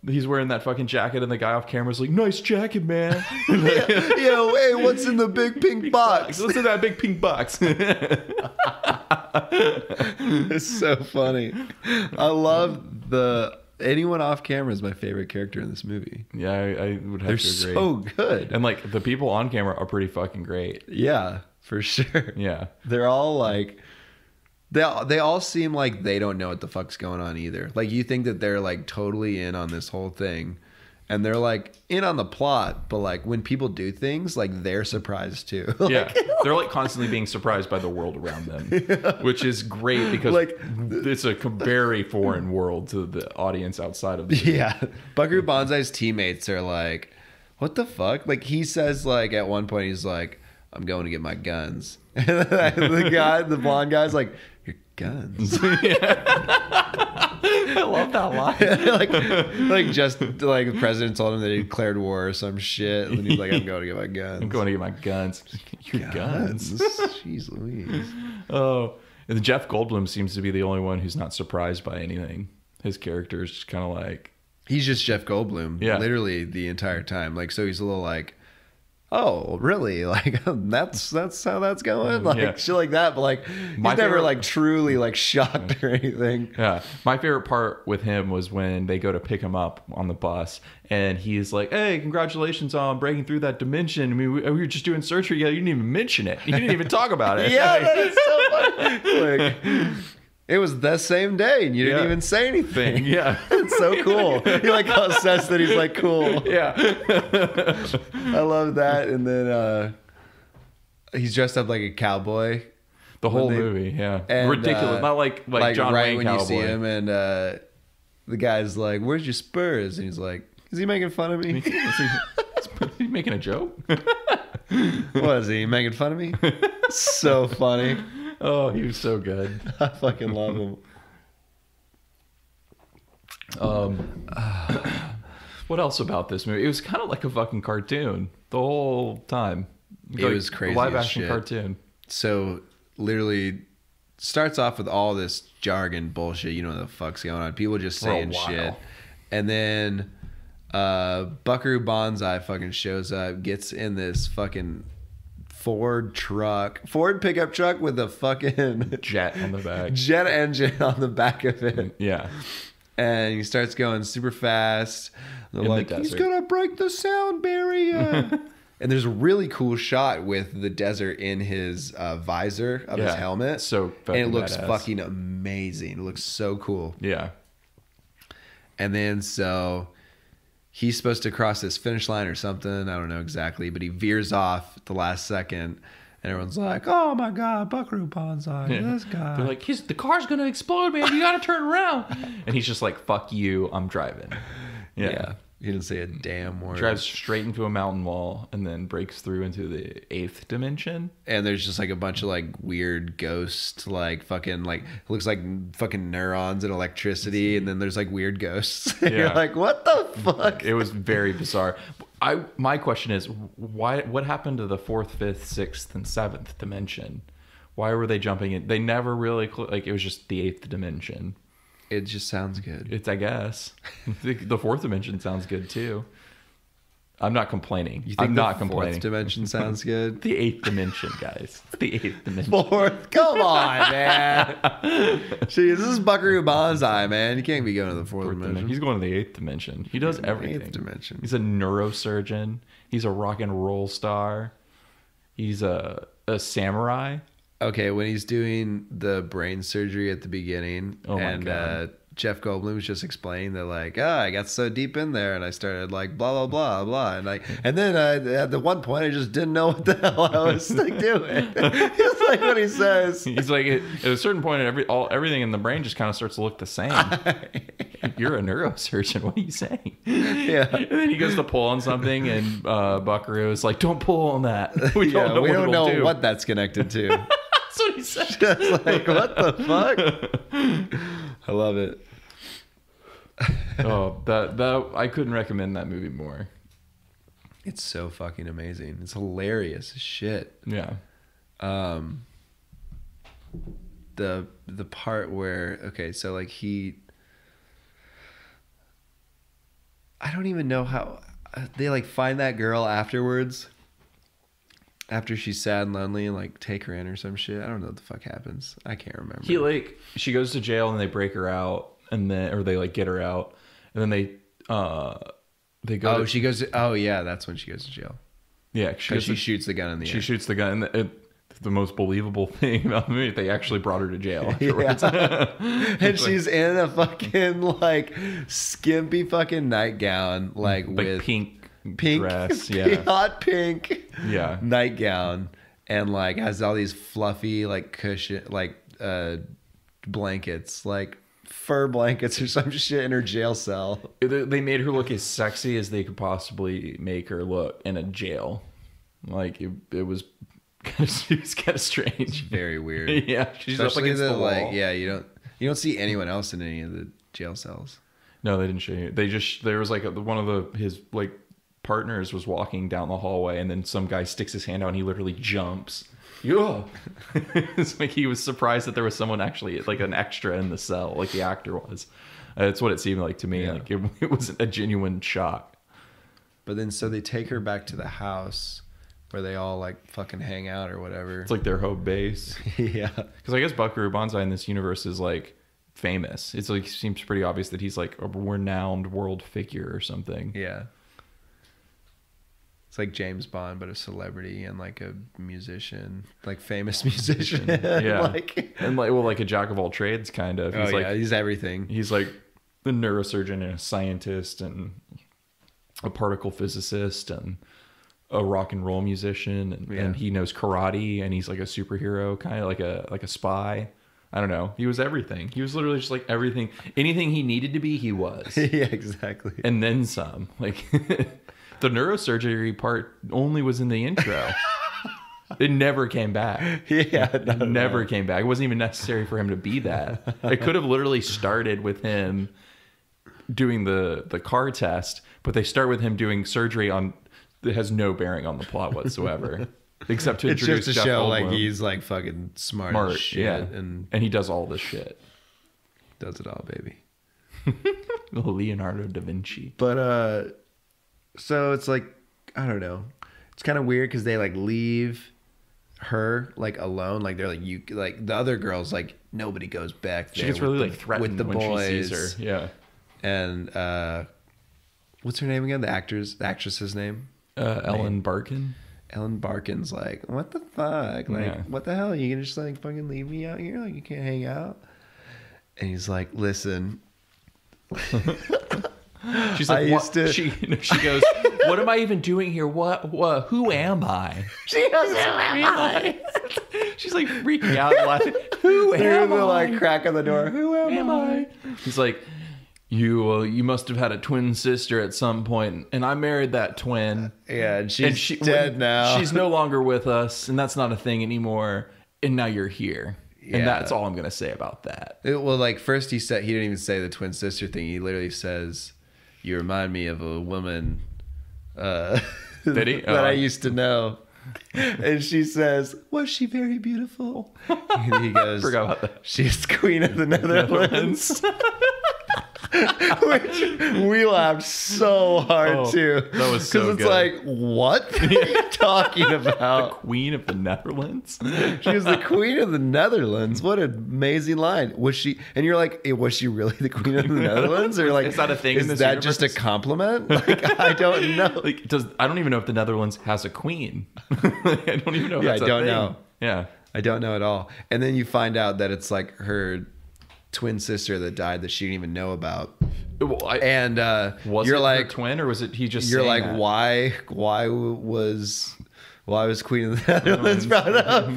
[SPEAKER 3] he's wearing that fucking jacket and the guy off camera's like, nice jacket, man.
[SPEAKER 2] Yeah, hey, what's in the big pink box?
[SPEAKER 3] What's in that big pink box?
[SPEAKER 2] It's so funny. I love anyone off camera is my favorite character in this movie.
[SPEAKER 3] Yeah, I would have
[SPEAKER 2] They're
[SPEAKER 3] to agree.
[SPEAKER 2] so good.
[SPEAKER 3] And like the people on camera are pretty fucking great.
[SPEAKER 2] Yeah, for sure.
[SPEAKER 3] Yeah.
[SPEAKER 2] They're all like, they all seem like they don't know what the fuck's going on either. Like you think that they're like totally in on this whole thing. And they're like in on the plot, but like when people do things, like they're surprised too. Like,
[SPEAKER 3] Yeah, they're like constantly being surprised by the world around them, which is great because
[SPEAKER 2] like
[SPEAKER 3] it's a very foreign world to the audience outside of the
[SPEAKER 2] yeah. Buckaroo Banzai's teammates are like, what the fuck? Like he says like at one point he's like, I'm going to get my guns. And the blonde guy's like, your guns.
[SPEAKER 3] I love that line.
[SPEAKER 2] like just like the president told him that he declared war or some shit, and then he's like, "I'm going to get my guns.
[SPEAKER 3] I'm going to get my guns. Your guns.
[SPEAKER 2] Jeez Louise.
[SPEAKER 3] Oh, and Jeff Goldblum seems to be the only one who's not surprised by anything. His character is just kind of like
[SPEAKER 2] he's just Jeff Goldblum, literally the entire time. Like, so he's a little like, oh, really? Like that's how that's going, like shit like that. But like he's never like truly like shocked or anything.
[SPEAKER 3] Yeah, my favorite part with him was when they go to pick him up on the bus, and he's like, "Hey, congratulations on breaking through that dimension. I mean, we were just doing surgery together. You didn't even mention it. You didn't even talk about it."
[SPEAKER 2] Yeah, that is so funny. Like, it was the same day, and you didn't even say anything.
[SPEAKER 3] Yeah,
[SPEAKER 2] it's so cool. He like says that he's like cool.
[SPEAKER 3] Yeah,
[SPEAKER 2] I love that. And then he's dressed up like a cowboy.
[SPEAKER 3] The whole movie, yeah, and, ridiculous. Not like John
[SPEAKER 2] right
[SPEAKER 3] Wayne
[SPEAKER 2] when
[SPEAKER 3] cowboy.
[SPEAKER 2] You see him, and the guy's like, "Where's your spurs?" And he's like, "Is he making fun of me?
[SPEAKER 3] Is he making a joke?
[SPEAKER 2] What is he making fun of me?" So funny.
[SPEAKER 3] Oh, he was so good.
[SPEAKER 2] I fucking love him.
[SPEAKER 3] What else about this movie? It was kind of like a fucking cartoon the whole time.
[SPEAKER 2] It was crazy.
[SPEAKER 3] A live action
[SPEAKER 2] shit.
[SPEAKER 3] cartoon.
[SPEAKER 2] So literally starts off with all this jargon bullshit. You know what the fuck's going on. People just saying shit. And then Buckaroo Banzai fucking shows up, gets in this fucking Ford pickup truck with a fucking
[SPEAKER 3] jet on the back,
[SPEAKER 2] jet engine on the back of it.
[SPEAKER 3] Yeah,
[SPEAKER 2] and he starts going super fast. They're like, he's gonna break the sound barrier. And there's a really cool shot with the desert in his visor of his helmet.
[SPEAKER 3] So
[SPEAKER 2] and it looks
[SPEAKER 3] badass.
[SPEAKER 2] fucking amazing. It looks so cool.
[SPEAKER 3] Yeah.
[SPEAKER 2] And then so he's supposed to cross this finish line or something. I don't know exactly, but he veers off at the last second. And everyone's like, "Oh my God, Buckaroo Banzai, this guy."
[SPEAKER 3] They're like, the car's gonna explode, man. You gotta turn around. And he's just like, "Fuck you, I'm driving." Yeah.
[SPEAKER 2] He didn't say a damn word.
[SPEAKER 3] Drives straight into a mountain wall and then breaks through into the 8th dimension.
[SPEAKER 2] And there's just like a bunch of like weird ghosts, like fucking like it looks like fucking neurons and electricity, and then there's like weird ghosts. You're like, what the fuck?
[SPEAKER 3] It was very bizarre. My question is, what happened to the 4th, 5th, 6th, and 7th dimension? Why were they jumping in? They never really like it was just the 8th dimension.
[SPEAKER 2] It just sounds good.
[SPEAKER 3] I guess. The 4th dimension sounds good too. I'm not complaining.
[SPEAKER 2] You think
[SPEAKER 3] I'm
[SPEAKER 2] the
[SPEAKER 3] not
[SPEAKER 2] fourth
[SPEAKER 3] complaining.
[SPEAKER 2] dimension sounds good?
[SPEAKER 3] The 8th dimension, guys. It's the 8th dimension.
[SPEAKER 2] Fourth? Come on, man. Jeez, this is Buckaroo Banzai, man. You can't be going to the fourth dimension.
[SPEAKER 3] He's going to the 8th dimension. He does everything.
[SPEAKER 2] 8th dimension.
[SPEAKER 3] He's a neurosurgeon. He's a rock and roll star. He's a samurai.
[SPEAKER 2] Okay, when he's doing the brain surgery at the beginning, Jeff Goldblum was just explaining that, like, I got so deep in there and I started like blah blah blah blah, and then at the one point I just didn't know what the hell I was like doing. It's like what he says.
[SPEAKER 3] He's like, at a certain point, everything in the brain just kind of starts to look the same. You're a neurosurgeon. What are you saying?
[SPEAKER 2] Yeah.
[SPEAKER 3] And then he goes to pull on something, and Buckaroo is like, "Don't pull on that. We don't know
[SPEAKER 2] what that's connected to."
[SPEAKER 3] That's what he said.
[SPEAKER 2] Just like, what the fuck? I love it.
[SPEAKER 3] that I couldn't recommend that movie more.
[SPEAKER 2] It's so fucking amazing. It's hilarious as shit.
[SPEAKER 3] Yeah.
[SPEAKER 2] The part where, okay, so like I don't even know how they like find that girl afterwards. After she's sad and lonely, and like take her in or some shit. I don't know what the fuck happens. I can't remember.
[SPEAKER 3] She goes to jail and they break her out, or they like get her out, and then they go.
[SPEAKER 2] She goes. That's when she goes to jail.
[SPEAKER 3] Yeah,
[SPEAKER 2] she shoots the gun in the air.
[SPEAKER 3] She shoots the gun, and the most believable thing about the movie, they actually brought her to jail afterwards.
[SPEAKER 2] Yeah. And she's in a fucking like skimpy fucking nightgown, like with
[SPEAKER 3] pink dress,
[SPEAKER 2] hot pink,
[SPEAKER 3] yeah,
[SPEAKER 2] nightgown, and like has all these fluffy like cushion, like blankets, like fur blankets or some shit in her jail cell.
[SPEAKER 3] They made her look as sexy as they could possibly make her look in a jail. Like it was kind of strange,
[SPEAKER 2] very weird.
[SPEAKER 3] Yeah, she's
[SPEAKER 2] especially
[SPEAKER 3] up against the wall.
[SPEAKER 2] Like, yeah, you don't see anyone else in any of the jail cells.
[SPEAKER 3] No, they didn't show you. There was like one of his like partners was walking down the hallway, and then some guy sticks his hand out and he literally jumps. Yeah. It's like he was surprised that there was someone actually like an extra in the cell, like the actor was. That's what it seemed like to me. Yeah. Like it was a genuine shock.
[SPEAKER 2] But then so they take her back to the house where they all like fucking hang out or whatever.
[SPEAKER 3] It's like their home base.
[SPEAKER 2] Yeah.
[SPEAKER 3] Because I guess Buckaroo Banzai in this universe is like famous. It's like seems pretty obvious that he's like a renowned world figure or something.
[SPEAKER 2] Yeah. It's like James Bond, but a celebrity and like a musician, like famous musician.
[SPEAKER 3] Yeah. like a jack of all trades kind of.
[SPEAKER 2] He's everything.
[SPEAKER 3] He's like a neurosurgeon and a scientist and a particle physicist and a rock and roll musician, and he knows karate, and he's like a superhero, kind of like a spy. I don't know. He was everything. He was literally just like everything. Anything he needed to be, he was.
[SPEAKER 2] Yeah, exactly.
[SPEAKER 3] And then some. Like the neurosurgery part only was in the intro. It never came back.
[SPEAKER 2] Yeah,
[SPEAKER 3] it never came back. It wasn't even necessary for him to be that. It could have literally started with him doing the car test, but they start with him doing surgery on that has no bearing on the plot whatsoever. Except to introduce
[SPEAKER 2] it's just to
[SPEAKER 3] Jeff
[SPEAKER 2] show
[SPEAKER 3] Goldblum.
[SPEAKER 2] like he's like fucking smart as shit,
[SPEAKER 3] yeah,
[SPEAKER 2] and
[SPEAKER 3] he does all this shit.
[SPEAKER 2] Does it all, baby.
[SPEAKER 3] Leonardo da Vinci.
[SPEAKER 2] But so it's like, I don't know. It's kind of weird because they like leave her like alone. Like they're like, you like the other girls like nobody goes back there.
[SPEAKER 3] She gets really like threatened with the when boys. She sees her. Yeah.
[SPEAKER 2] And what's her name again? The actress's name?
[SPEAKER 3] Elle Barkin.
[SPEAKER 2] Elle Barkin's like, what the fuck? Like, what the hell? You gonna just like fucking leave me out here? Like you can't hang out? And he's like, listen.
[SPEAKER 3] She's like, she goes, what am I even doing here? What? Who am I?
[SPEAKER 2] She goes, who am I?
[SPEAKER 3] She's like freaking out, laughing. Who am I?
[SPEAKER 2] Like crack on the door. Who am I?
[SPEAKER 3] He's like, you must have had a twin sister at some point, and I married that twin.
[SPEAKER 2] Yeah, and she's dead now.
[SPEAKER 3] She's no longer with us, and that's not a thing anymore. And now you're here. Yeah. And that's all I'm gonna say about that.
[SPEAKER 2] Well, like first he didn't even say the twin sister thing. He literally says, "You remind me of a woman
[SPEAKER 3] Did he?
[SPEAKER 2] that I used to know." And she says, "Was she very beautiful?" And he goes,
[SPEAKER 3] "Forgot about that.
[SPEAKER 2] She's queen of the Netherlands." Which we laughed so hard too.
[SPEAKER 3] That was so good.
[SPEAKER 2] Because it's like, what are you talking about?
[SPEAKER 3] The Queen of the Netherlands?
[SPEAKER 2] She was the Queen of the Netherlands. What an amazing line. Was she? And you're like, was she really the Queen of the Netherlands? Or like,
[SPEAKER 3] is that a thing?
[SPEAKER 2] Is
[SPEAKER 3] in this
[SPEAKER 2] that
[SPEAKER 3] universe?
[SPEAKER 2] just a compliment? Like, I don't know.
[SPEAKER 3] Like, I don't even know if the Netherlands has a queen. I don't even know. If
[SPEAKER 2] Yeah,
[SPEAKER 3] that's
[SPEAKER 2] I don't
[SPEAKER 3] a thing.
[SPEAKER 2] know.
[SPEAKER 3] Yeah,
[SPEAKER 2] I don't know at all. And then you find out that it's like her twin sister that died that she didn't even know about.
[SPEAKER 3] Well,
[SPEAKER 2] And
[SPEAKER 3] was
[SPEAKER 2] you're
[SPEAKER 3] it
[SPEAKER 2] like,
[SPEAKER 3] her twin, or was it he just?
[SPEAKER 2] you're
[SPEAKER 3] saying
[SPEAKER 2] like,
[SPEAKER 3] that?
[SPEAKER 2] why was Queen of the Netherlands brought up?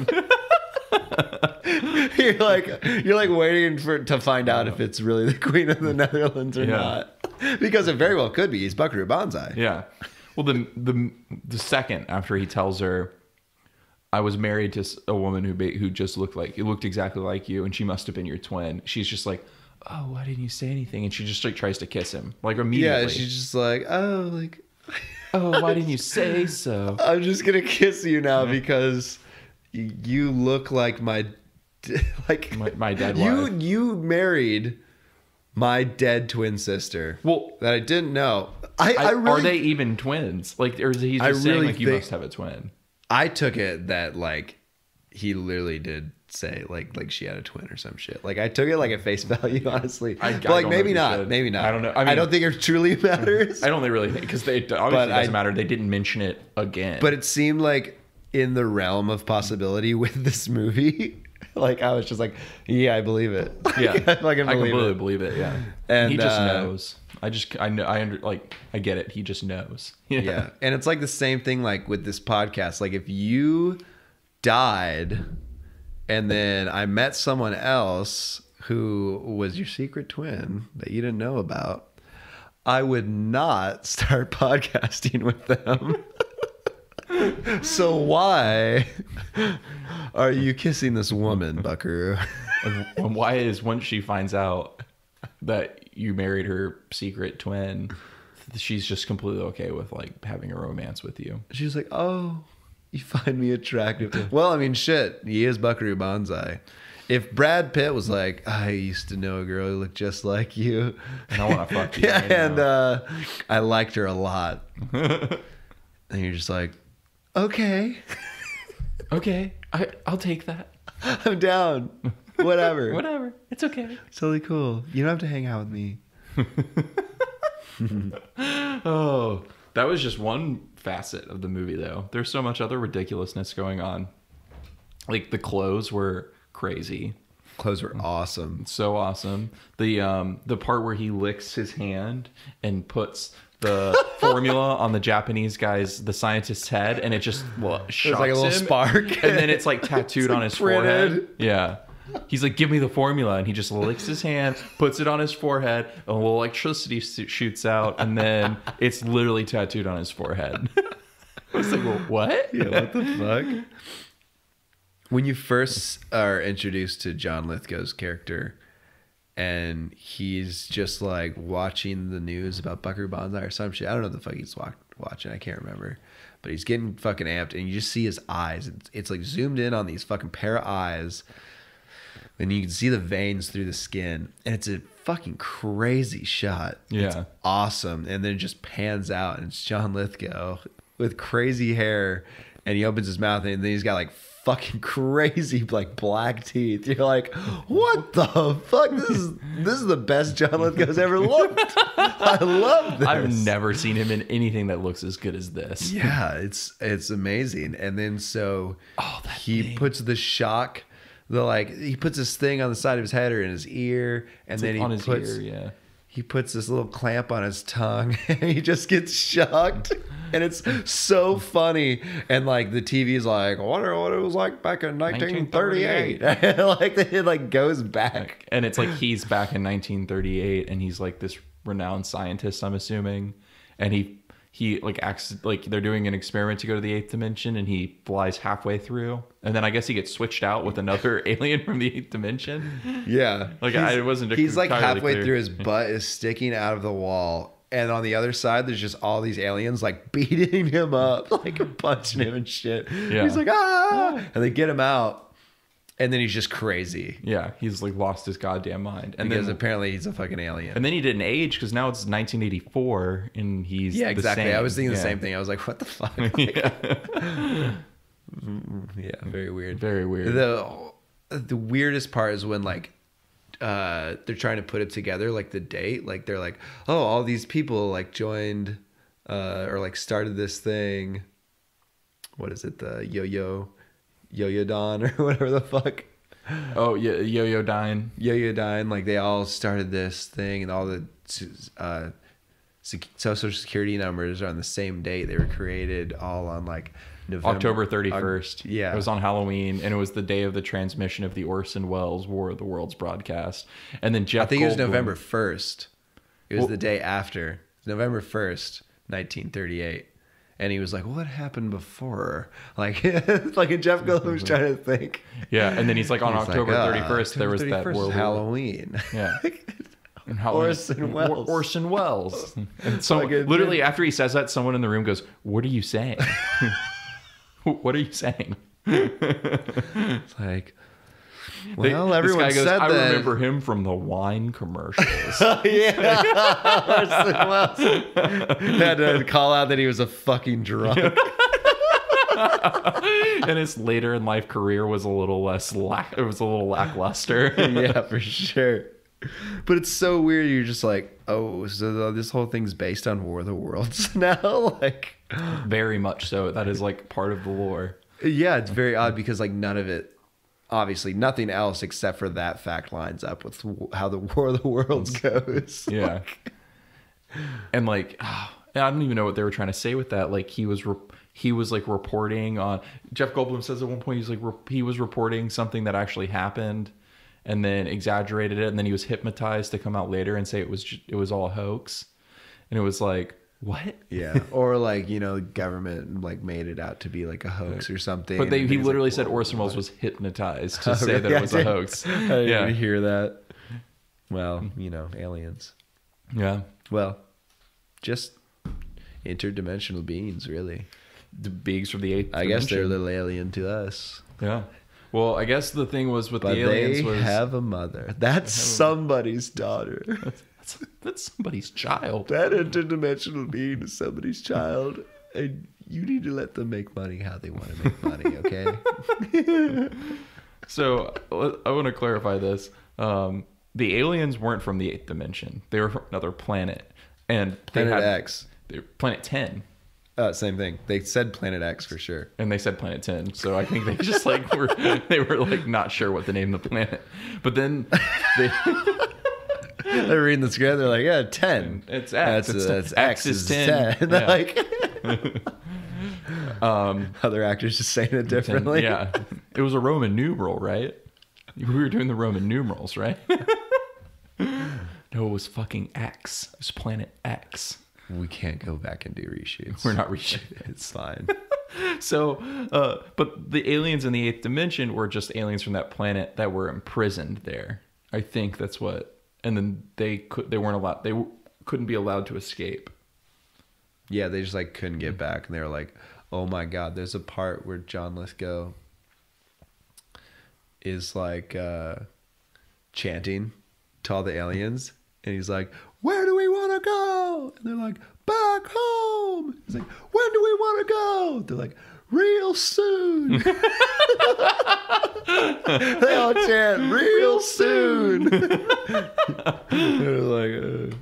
[SPEAKER 2] you're like waiting to find out if it's really the Queen of the Netherlands or not, because it very well could be. He's Buckaroo Banzai.
[SPEAKER 3] Yeah. Well, the second after he tells her, I was married to a woman who just looked exactly like you, and she must have been your twin. She's just like, oh, why didn't you say anything? And she just like tries to kiss him like immediately.
[SPEAKER 2] Yeah, she's just like, oh, like,
[SPEAKER 3] oh, why didn't you say so?
[SPEAKER 2] I'm just gonna kiss you now because you look like my
[SPEAKER 3] dead wife.
[SPEAKER 2] You married my dead twin sister.
[SPEAKER 3] Well,
[SPEAKER 2] that I didn't know. I really,
[SPEAKER 3] are they even twins? Like, or is he just saying like you must have a twin?
[SPEAKER 2] I took it that like he literally did say like she had a twin or some shit. Like I took it like at face value, honestly. But like maybe not. Maybe not.
[SPEAKER 3] I don't know.
[SPEAKER 2] I don't think it truly matters.
[SPEAKER 3] I don't really think because it obviously doesn't matter. They didn't mention it again.
[SPEAKER 2] But it seemed like in the realm of possibility with this movie. Like I was just like, yeah, I believe it.
[SPEAKER 3] Yeah,
[SPEAKER 2] I completely
[SPEAKER 3] believe it. Yeah,
[SPEAKER 2] and
[SPEAKER 3] he just knows. I know. I get it. He just knows.
[SPEAKER 2] Yeah, and it's like the same thing like with this podcast. Like if you died, and then I met someone else who was your secret twin that you didn't know about, I would not start podcasting with them. So why are you kissing this woman, Buckaroo?
[SPEAKER 3] And why is once she finds out that you married her secret twin, she's just completely okay with like having a romance with you?
[SPEAKER 2] She's like, oh, you find me attractive. Well, I mean, shit, he is Buckaroo Banzai. If Brad Pitt was like, I used to know a girl who looked just like you,
[SPEAKER 3] and I want to fuck you,
[SPEAKER 2] yeah, and I liked her a lot, and you're just like, okay,
[SPEAKER 3] I'll take that.
[SPEAKER 2] I'm down. Whatever.
[SPEAKER 3] Whatever. It's okay.
[SPEAKER 2] It's totally cool. You don't have to hang out with me.
[SPEAKER 3] Oh, that was just one facet of the movie, though. There's so much other ridiculousness going on. Like the clothes were crazy.
[SPEAKER 2] Clothes were awesome.
[SPEAKER 3] So awesome. The part where he licks his hand and puts the formula on the Japanese guy's, the scientist's head, and it just shocks
[SPEAKER 2] like a little
[SPEAKER 3] him.
[SPEAKER 2] spark.
[SPEAKER 3] And then it's like tattooed on his
[SPEAKER 2] printed.
[SPEAKER 3] forehead. Yeah. He's like, give me the formula. And he just licks his hand, puts it on his forehead, a little electricity shoots out, and then it's literally tattooed on his forehead. I was like, well, what?
[SPEAKER 2] Yeah, what the fuck? When you first are introduced to John Lithgow's character, and he's just like watching the news about Buckaroo Banzai or some shit. I don't know what the fuck he's watching. I can't remember. But he's getting fucking amped, and you just see his eyes. It's like zoomed in on these fucking pair of eyes, and you can see the veins through the skin. And it's a fucking crazy shot.
[SPEAKER 3] Yeah.
[SPEAKER 2] It's awesome. And then it just pans out, and it's John Lithgow with crazy hair, and he opens his mouth, and then he's got like fucking crazy like black teeth. You're like, what the fuck? This is the best John Lithgow's ever looked. I love this.
[SPEAKER 3] I've never seen him in anything that looks as good as this.
[SPEAKER 2] Yeah, it's amazing. And then so he puts the shock, he puts this thing on the side of his head or in his ear, and
[SPEAKER 3] It's
[SPEAKER 2] then
[SPEAKER 3] like on his ear, yeah.
[SPEAKER 2] He puts this little clamp on his tongue, and he just gets shocked. And it's so funny. And like the TV is like, I wonder what it was like back in 1938. Like it like goes back.
[SPEAKER 3] And it's like he's back in 1938, and he's like this renowned scientist, I'm assuming. And he like acts like they're doing an experiment to go to the 8th dimension, and he flies halfway through. And then I guess he gets switched out with another alien from the 8th dimension.
[SPEAKER 2] Yeah.
[SPEAKER 3] Like I wasn't
[SPEAKER 2] He's like halfway
[SPEAKER 3] clear.
[SPEAKER 2] through, his butt is sticking out of the wall. And on the other side, there's just all these aliens like beating him up, like punching him and shit.
[SPEAKER 3] Yeah.
[SPEAKER 2] He's like, ah! And they get him out. And then he's just crazy.
[SPEAKER 3] Yeah, he's like lost his goddamn mind. And
[SPEAKER 2] because
[SPEAKER 3] then
[SPEAKER 2] apparently he's a fucking alien.
[SPEAKER 3] And then he didn't age because now it's 1984 and he's
[SPEAKER 2] yeah, exactly.
[SPEAKER 3] The same.
[SPEAKER 2] I was thinking the same thing. I was like, what the fuck? Like, yeah, very weird.
[SPEAKER 3] Very weird.
[SPEAKER 2] The weirdest part is when like they're trying to put it together, like the date, like they're like, oh, all these people like joined or like started this thing. What is it? The Yo-Yo Don or whatever the fuck.
[SPEAKER 3] Oh yeah, Yo-Yo Dine.
[SPEAKER 2] Yo-Yo Dine, like they all started this thing, and all the social security numbers are on the same date. They were created all on like
[SPEAKER 3] October 31st.
[SPEAKER 2] Yeah,
[SPEAKER 3] it was on Halloween, and it was the day of the transmission of the Orson Welles War of the Worlds broadcast. And then Jeff,
[SPEAKER 2] I think
[SPEAKER 3] Goldblum,
[SPEAKER 2] it was November 1st. It was the day after, November 1st, 1938. And he was like, "What happened before?" Like, like Jeff Goldblum was trying to think.
[SPEAKER 3] Yeah, and then he's like, on October 31st, there was that World
[SPEAKER 2] Halloween.
[SPEAKER 3] Yeah. And
[SPEAKER 2] Orson Welles.
[SPEAKER 3] Orson Welles. And so literally after he says that, someone in the room goes, "What are you saying?" What are you saying?
[SPEAKER 2] It's like, well, everyone
[SPEAKER 3] this guy goes,
[SPEAKER 2] said
[SPEAKER 3] I
[SPEAKER 2] that.
[SPEAKER 3] remember him from the wine commercials.
[SPEAKER 2] Yeah. Orson Welles had to call out that he was a fucking drunk.
[SPEAKER 3] And his later in life career was a little less it was a little lackluster.
[SPEAKER 2] Yeah, for sure. But it's so weird. You're just like, oh, so this whole thing's based on War of the Worlds now? Like,
[SPEAKER 3] very much so. That is like part of the lore.
[SPEAKER 2] Yeah, it's very odd because like none of it, obviously nothing else except for that fact lines up with how the War of the Worlds goes.
[SPEAKER 3] Yeah. And like, I don't even know what they were trying to say with that. Like he was like reporting on, Jeff Goldblum says at one point, he's like, he was reporting something that actually happened and then exaggerated it. And then he was hypnotized to come out later and say it was all a hoax. And it was like, what?
[SPEAKER 2] Yeah. Or like, you know, the government like made it out to be like a hoax or something.
[SPEAKER 3] But he literally said Orson Welles was hypnotized to say that it was a hoax.
[SPEAKER 2] I didn't even hear that. Well, you know, aliens.
[SPEAKER 3] Yeah.
[SPEAKER 2] Well, just interdimensional beings, really.
[SPEAKER 3] The beings from the eighth
[SPEAKER 2] I
[SPEAKER 3] dimension.
[SPEAKER 2] guess they're a little alien to us.
[SPEAKER 3] Yeah. Well, I guess the thing was with
[SPEAKER 2] but
[SPEAKER 3] the aliens
[SPEAKER 2] they have a mother. That's somebody's daughter.
[SPEAKER 3] That's somebody's child.
[SPEAKER 2] That interdimensional being is somebody's child. And you need to let them make money how they want to make money, okay?
[SPEAKER 3] So I want to clarify this. The aliens weren't from the eighth dimension. They were from another planet. And
[SPEAKER 2] Planet X.
[SPEAKER 3] Planet 10.
[SPEAKER 2] Same thing. They said Planet X for sure.
[SPEAKER 3] And they said Planet 10. So I think they just like were like not sure what to name the planet. But then
[SPEAKER 2] they're reading the script. They're like, yeah, 10.
[SPEAKER 3] It's X.
[SPEAKER 2] That's
[SPEAKER 3] X is 10.
[SPEAKER 2] Yeah.
[SPEAKER 3] Like,
[SPEAKER 2] other actors just saying it differently.
[SPEAKER 3] 10, yeah. It was a Roman numeral, right? We were doing the Roman numerals, right? No, it was fucking X. It was Planet X.
[SPEAKER 2] We can't go back and do reshoots.
[SPEAKER 3] We're not reshooting.
[SPEAKER 2] It's fine.
[SPEAKER 3] So, but the aliens in the eighth dimension were just aliens from that planet that were imprisoned there. I think that's what. And then they weren't allowed. They couldn't be allowed to escape.
[SPEAKER 2] Yeah, they just like couldn't get back, and they were like, "Oh my God!" There's a part where John Lithgow is like chanting to all the aliens, and he's like, "Where do we want to go?" And they're like, "Back home." He's like, "When do we want to go?" They're like, "Real soon." They all chant, "Real soon." They're like,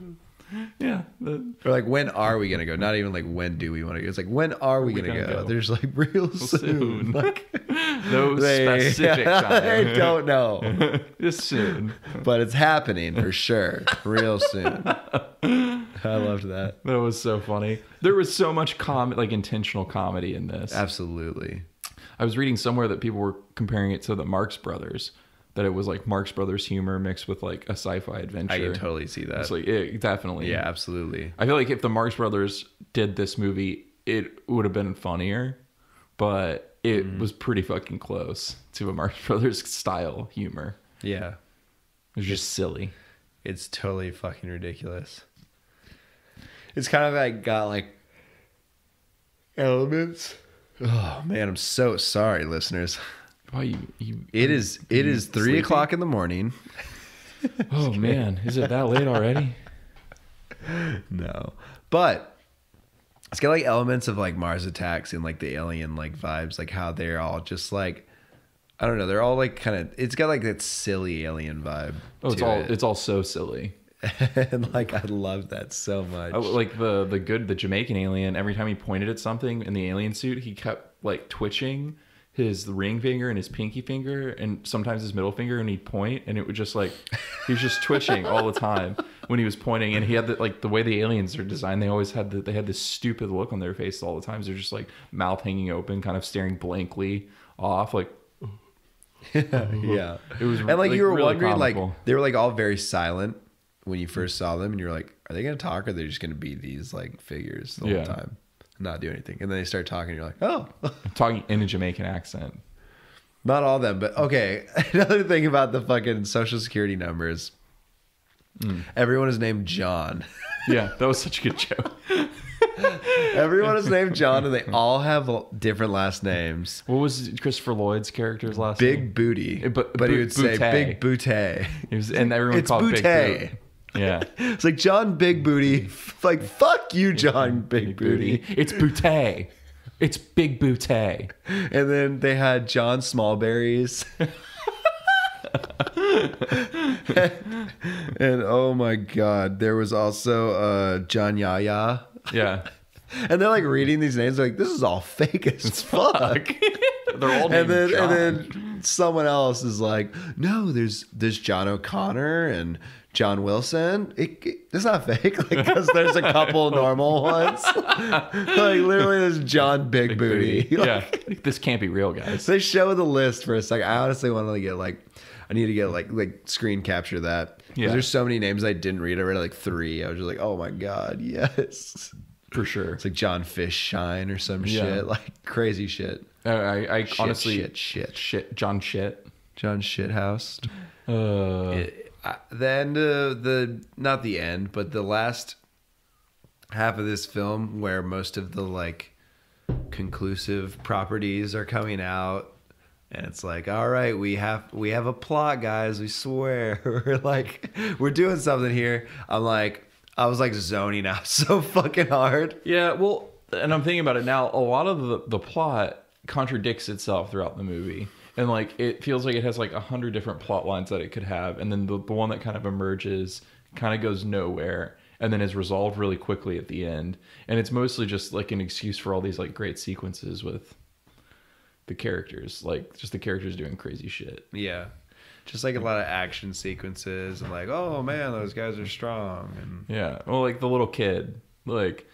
[SPEAKER 3] yeah.
[SPEAKER 2] or like, "When are we gonna go?" Not even like, "When do we want to go?" It's like, "When are we gonna go?" There's like, "Real soon." Like,
[SPEAKER 3] no specific time.
[SPEAKER 2] They don't know.
[SPEAKER 3] Just soon.
[SPEAKER 2] But it's happening for sure. Real soon. I loved that.
[SPEAKER 3] That was so funny. There was so much like intentional comedy in this.
[SPEAKER 2] Absolutely.
[SPEAKER 3] I was reading somewhere that people were comparing it to the Marx Brothers, that it was like Marx Brothers humor mixed with like a sci-fi adventure.
[SPEAKER 2] I can totally see that.
[SPEAKER 3] It's like, definitely.
[SPEAKER 2] Yeah, absolutely.
[SPEAKER 3] I feel like if the Marx Brothers did this movie, it would have been funnier, but it was pretty fucking close to a Marx Brothers style humor.
[SPEAKER 2] Yeah.
[SPEAKER 3] It was just silly.
[SPEAKER 2] It's totally fucking ridiculous. It's kind of like got like elements. Oh man, I'm so sorry, listeners.
[SPEAKER 3] Oh,
[SPEAKER 2] it is 3:00 in the morning.
[SPEAKER 3] Oh man, is it that late already?
[SPEAKER 2] No, but it's got like elements of like Mars Attacks and like the Alien like vibes, like how they're all just like, I don't know, they're all like kind of, it's got like that silly alien vibe.
[SPEAKER 3] Oh, it's all so silly.
[SPEAKER 2] And like I love that so much.
[SPEAKER 3] Like the Jamaican alien, every time he pointed at something in the alien suit, he kept like twitching his ring finger and his pinky finger and sometimes his middle finger, and he'd point and it would just like he was just twitching all the time when he was pointing. And he had the way the aliens are designed, they always had they had this stupid look on their face all the time. So they're just like mouth hanging open, kind of staring blankly off, like
[SPEAKER 2] yeah.
[SPEAKER 3] It was,
[SPEAKER 2] and like you were
[SPEAKER 3] really
[SPEAKER 2] wondering,
[SPEAKER 3] comical.
[SPEAKER 2] like they were like all very silent when you first saw them, and you're like, are they gonna talk, or are they just gonna be these like figures the whole time, not do anything? And then they start talking, and you're like, oh.
[SPEAKER 3] Talking in a Jamaican accent.
[SPEAKER 2] Not all of them, but okay. Another thing about the fucking social security numbers, everyone is named John.
[SPEAKER 3] Yeah, that was such a good joke.
[SPEAKER 2] Everyone is named John, and they all have different last names.
[SPEAKER 3] What was Christopher Lloyd's character's last
[SPEAKER 2] Big
[SPEAKER 3] name?
[SPEAKER 2] Booty, but he would say Big Booty.
[SPEAKER 3] And everyone
[SPEAKER 2] It's
[SPEAKER 3] called it
[SPEAKER 2] Booty.
[SPEAKER 3] Big Boot. Yeah,
[SPEAKER 2] it's like John Big Booty. Like fuck you, John Big Booty.
[SPEAKER 3] It's Booty. It's Big Booty.
[SPEAKER 2] And then they had John Smallberries. And oh my god, there was also John Yaya.
[SPEAKER 3] Yeah.
[SPEAKER 2] And they're like reading these names, they're like, this is all fake as fuck.
[SPEAKER 3] They're all named
[SPEAKER 2] and
[SPEAKER 3] John.
[SPEAKER 2] then someone else is like, no, there's John O'Connor and John Wilson. It's not fake, like, because there's a couple normal ones. Like literally, there's John Big Booty.
[SPEAKER 3] Like, yeah, this can't be real, guys.
[SPEAKER 2] They show the list for a second. I honestly want to get like, I need to get like screen capture that. Yeah. There's so many names I didn't read. I read like 3. I was just like, oh my god, yes,
[SPEAKER 3] for sure.
[SPEAKER 2] It's like John Fish Shine or some shit, like crazy shit.
[SPEAKER 3] I honestly
[SPEAKER 2] shit.
[SPEAKER 3] John
[SPEAKER 2] Shithouse.
[SPEAKER 3] Then
[SPEAKER 2] not the end, but the last half of this film where most of the like conclusive properties are coming out, and it's like, all right, we have a plot, guys. We swear we're doing something here. I was like zoning out so fucking hard.
[SPEAKER 3] Yeah, well, and I'm thinking about it now. A lot of the plot contradicts itself throughout the movie. And like it feels like it has like 100 different plot lines that it could have, and then the one that kind of emerges kind of goes nowhere, and then is resolved really quickly at the end. And it's mostly just like an excuse for all these like great sequences with the characters, like just the characters doing crazy shit.
[SPEAKER 2] Yeah, just like a lot of action sequences, and like, oh man, those guys are strong. And
[SPEAKER 3] yeah, well, like the little kid, like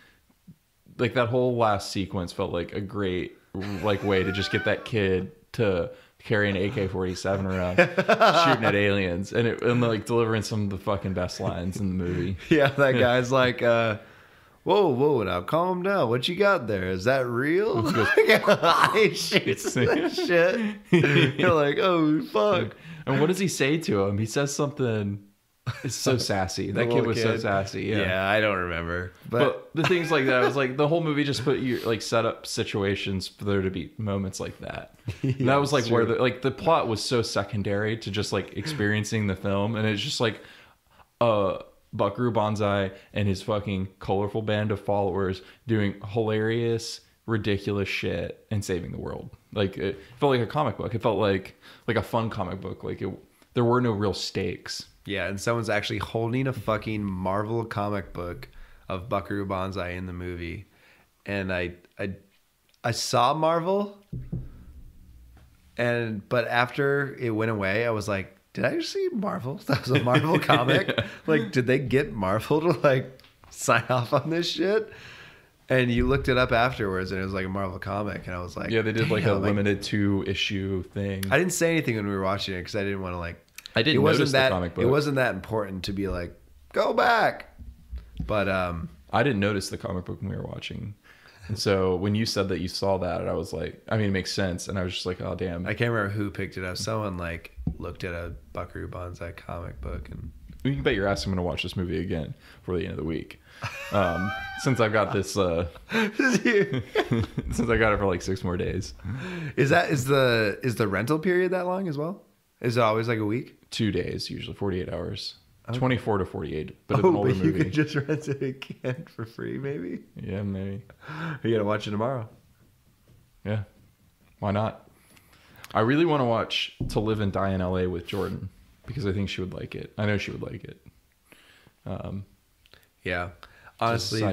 [SPEAKER 3] that whole last sequence felt like a great like way to just get that kid to carry an AK-47 around shooting at aliens and like delivering some of the fucking best lines in the movie.
[SPEAKER 2] Yeah, that guy's like, whoa, now calm down. What you got there? Is that real? He shoots that shit. You're like, oh, fuck.
[SPEAKER 3] And what does he say to him? He says something. It's so sassy. That kid was so sassy.
[SPEAKER 2] Yeah, I don't remember. But
[SPEAKER 3] the things like that, was like the whole movie just put you like set up situations for there to be moments like that. Yeah, that was like where the plot was so secondary to just like experiencing the film, and it's just like Buckaroo Banzai and his fucking colorful band of followers doing hilarious, ridiculous shit and saving the world. Like it felt like a comic book. It felt like a fun comic book. Like there were no real stakes.
[SPEAKER 2] Yeah, and someone's actually holding a fucking Marvel comic book of Buckaroo Banzai in the movie. And I saw Marvel, but after it went away, I was like, did I just see Marvel? That was a Marvel comic? Like, did they get Marvel to like sign off on this shit? And you looked it up afterwards, and it was like a Marvel comic, and I was like,
[SPEAKER 3] yeah, they did like a limited 2-issue thing.
[SPEAKER 2] I didn't say anything when we were watching it because I didn't want to like.
[SPEAKER 3] I didn't notice the comic book.
[SPEAKER 2] It wasn't that important to be like, go back. But
[SPEAKER 3] I didn't notice the comic book when we were watching. And so when you said that you saw that, I was like, I mean, it makes sense. And I was just like, oh, damn.
[SPEAKER 2] I can't remember who picked it up. Someone like looked at a Buckaroo Banzai comic book and
[SPEAKER 3] You can bet your ass I'm going to watch this movie again before the end of the week. Since I've got this, since I got it for like 6 more days.
[SPEAKER 2] Is the rental period that long as well? Is it always like a week?
[SPEAKER 3] 2 days, usually 48 hours. Okay. 24 to 48. But
[SPEAKER 2] it's an older movie. You could just rent it again for free, maybe?
[SPEAKER 3] Yeah, maybe.
[SPEAKER 2] You gotta watch it tomorrow.
[SPEAKER 3] Yeah. Why not? I really want to watch To Live and Die in LA with Jordan because I think she would like it. I know she would like it.
[SPEAKER 2] Yeah. Honestly,